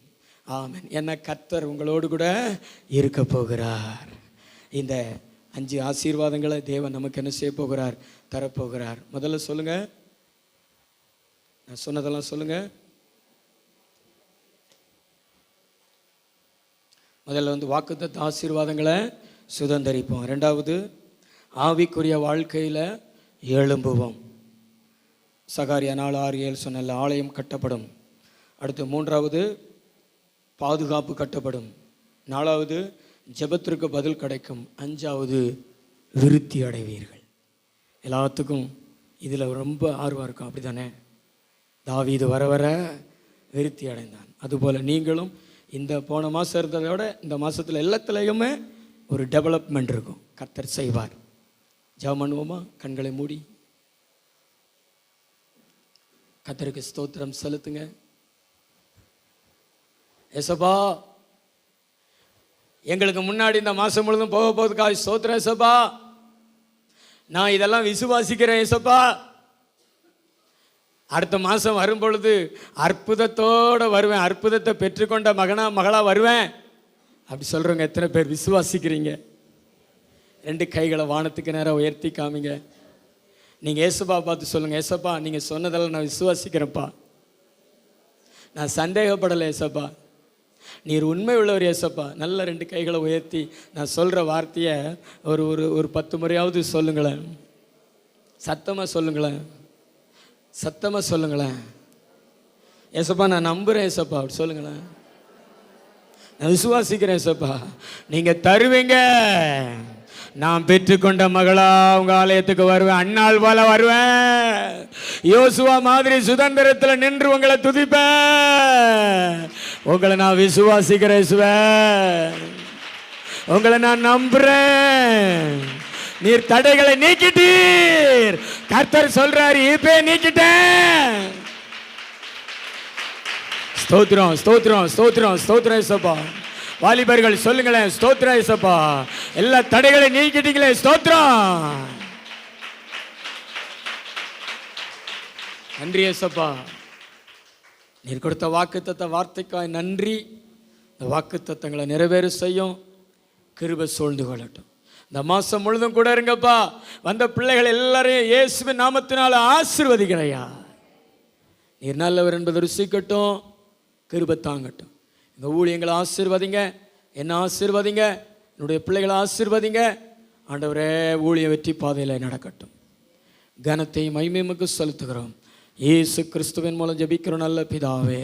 ஆமென். என்ன கர்த்தர் உங்களோடு கூட இருக்க போகிறார். இந்த 5 ஆசீர்வாதங்களை தேவன் நமக்கு என்ன செய்ய போகிறார்? தரப்போகிறார். முதல்ல சொல்லுங்க, நான் சொன்னதெல்லாம் சொல்லுங்க. முதல்ல வாக்குத்தத்த ஆசீர்வாதங்களை சுதந்தரிப்போம். 2வது ஆவிக்குரிய வாழ்க்கையில் எழும்புவோம். சகாரியா 4:6-7 சொன்ன ஆலயம் கட்டப்படும். அடுத்து 3வது பாதுகாப்பு கட்டப்படும். 4வது ஜெபத்திற்கு பதில் கிடைக்கும். 5வது விருத்தி அடைவீர்கள். எல்லாத்துக்கும் இதில் ரொம்ப ஆர்வம் இருக்கும், அப்படி தானே? தாவீது வர வர விருத்தி அடைந்தான். அதுபோல் நீங்களும் இந்த போன மாதம் இருந்ததை விட இந்த மாதத்தில் எல்லாத்துலேயுமே ஒரு டெவலப்மெண்ட் இருக்கும். கர்த்தர் செய்வார். ஜெபம் பண்ணுவோமா? கண்களை மூடி கர்த்தருக்கு ஸ்தோத்திரம் செலுத்துங்க. ஏசப்பா, எங்களுக்கு முன்னாடி இந்த மாதம் முழுதும் போக போகுதுக்காக ஸ்தோத்திரம் ஏசப்பா. நான் இதெல்லாம் விசுவாசிக்கிறேன் ஏசப்பா. அடுத்த மாதம் வரும் பொழுது அற்புதத்தோடு வருவேன், அற்புதத்தை பெற்றுக்கொண்ட மகளா வருவேன். அப்படி சொல்கிறவங்க எத்தனை பேர் விசுவாசிக்கிறீங்க? 2 கைகளை வானத்துக்கு நேரம் உயர்த்தி காமிங்க. நீங்கள் ஏசப்பா பார்த்து சொல்லுங்கள், ஏசப்பா நீங்கள் சொன்னதெல்லாம் நான் விசுவாசிக்கிறேன்ப்பா, நான் சந்தேகப்படலை ஏசப்பா, நீர் உண்மை உள்ளவர் ஏசப்பா. நல்ல 2 கைகளை உயர்த்தி நான் சொல்கிற வார்த்தையை ஒரு ஒரு ஒரு 10 முறையாவது சொல்லுங்களேன். சத்தமாக சொல்லுங்களேன், சத்தமாக சொல்லுங்களேன். ஏசப்பா நான் நம்புகிறேன் ஏசப்பா, அப்படி சொல்லுங்களேன். நான் விசுவாசிக்கிறேன் ஏசப்பா, நீங்கள் தருவீங்க. நான் பெற்றுக்கொண்ட மகளா உங்க ஆலயத்துக்கு வருவேன், அண்ணாள் போல வருவேன், யோசுவா மாதிரி சுதந்திரத்தில் நின்று உங்களை துதிப்பேன். உங்களை நான் விசுவாசிக்கிறேன், உங்களை நான் நம்புறேன். நீர் தடைகளை நீக்கிட்டீர். கர்த்தர் சொல்றாரு, இப்பே நீக்கிட்டேன். ஸ்தோத்திரம் ஸ்தோத்திரம் ஸ்தோத்திரம் ஸ்தோத்திரம் ஏசப்பா. வாலிபர்கள் சொல்லுங்களேன், ஸ்தோத்திரம் ஏசப்பா. எல்லா தடைகளை நீக்கிட்டீங்களே, ஸ்தோத்திரம். நன்றி ஏசப்பா. நீர் கொடுத்த வாக்குத்தத்த வார்த்தைக்காய் நன்றி. இந்த வாக்குத்தத்தங்களை நிறைவேற செய்யும். கிருபை சூழ்ந்து கொள்ளட்டும். இந்த மாதம் முழுதும் கூட இருங்கப்பா. வந்த பிள்ளைகள் எல்லாரையும் இயேசுவின் நாமத்தினால ஆசீர்வதிக்கிறையா. நீர் நல்லவர் என்பதை ருசிக்கட்டும், கிருபை தாங்கட்டும். இந்த ஊழியங்களை ஆசீர்வதிங்க, என்ன ஆசீர்வதிங்க, என்னுடைய பிள்ளைகளை ஆசீர்வதிங்க. ஆண்டவரே ஊழிய வெற்றி பாதையில் நடக்கட்டும். கனத்தை மகிமையுமக்கு செலுத்துகிறோம். இயேசு கிறிஸ்துவின் மூலம் ஜெபிக்கிறோம் நல்ல பிதாவே.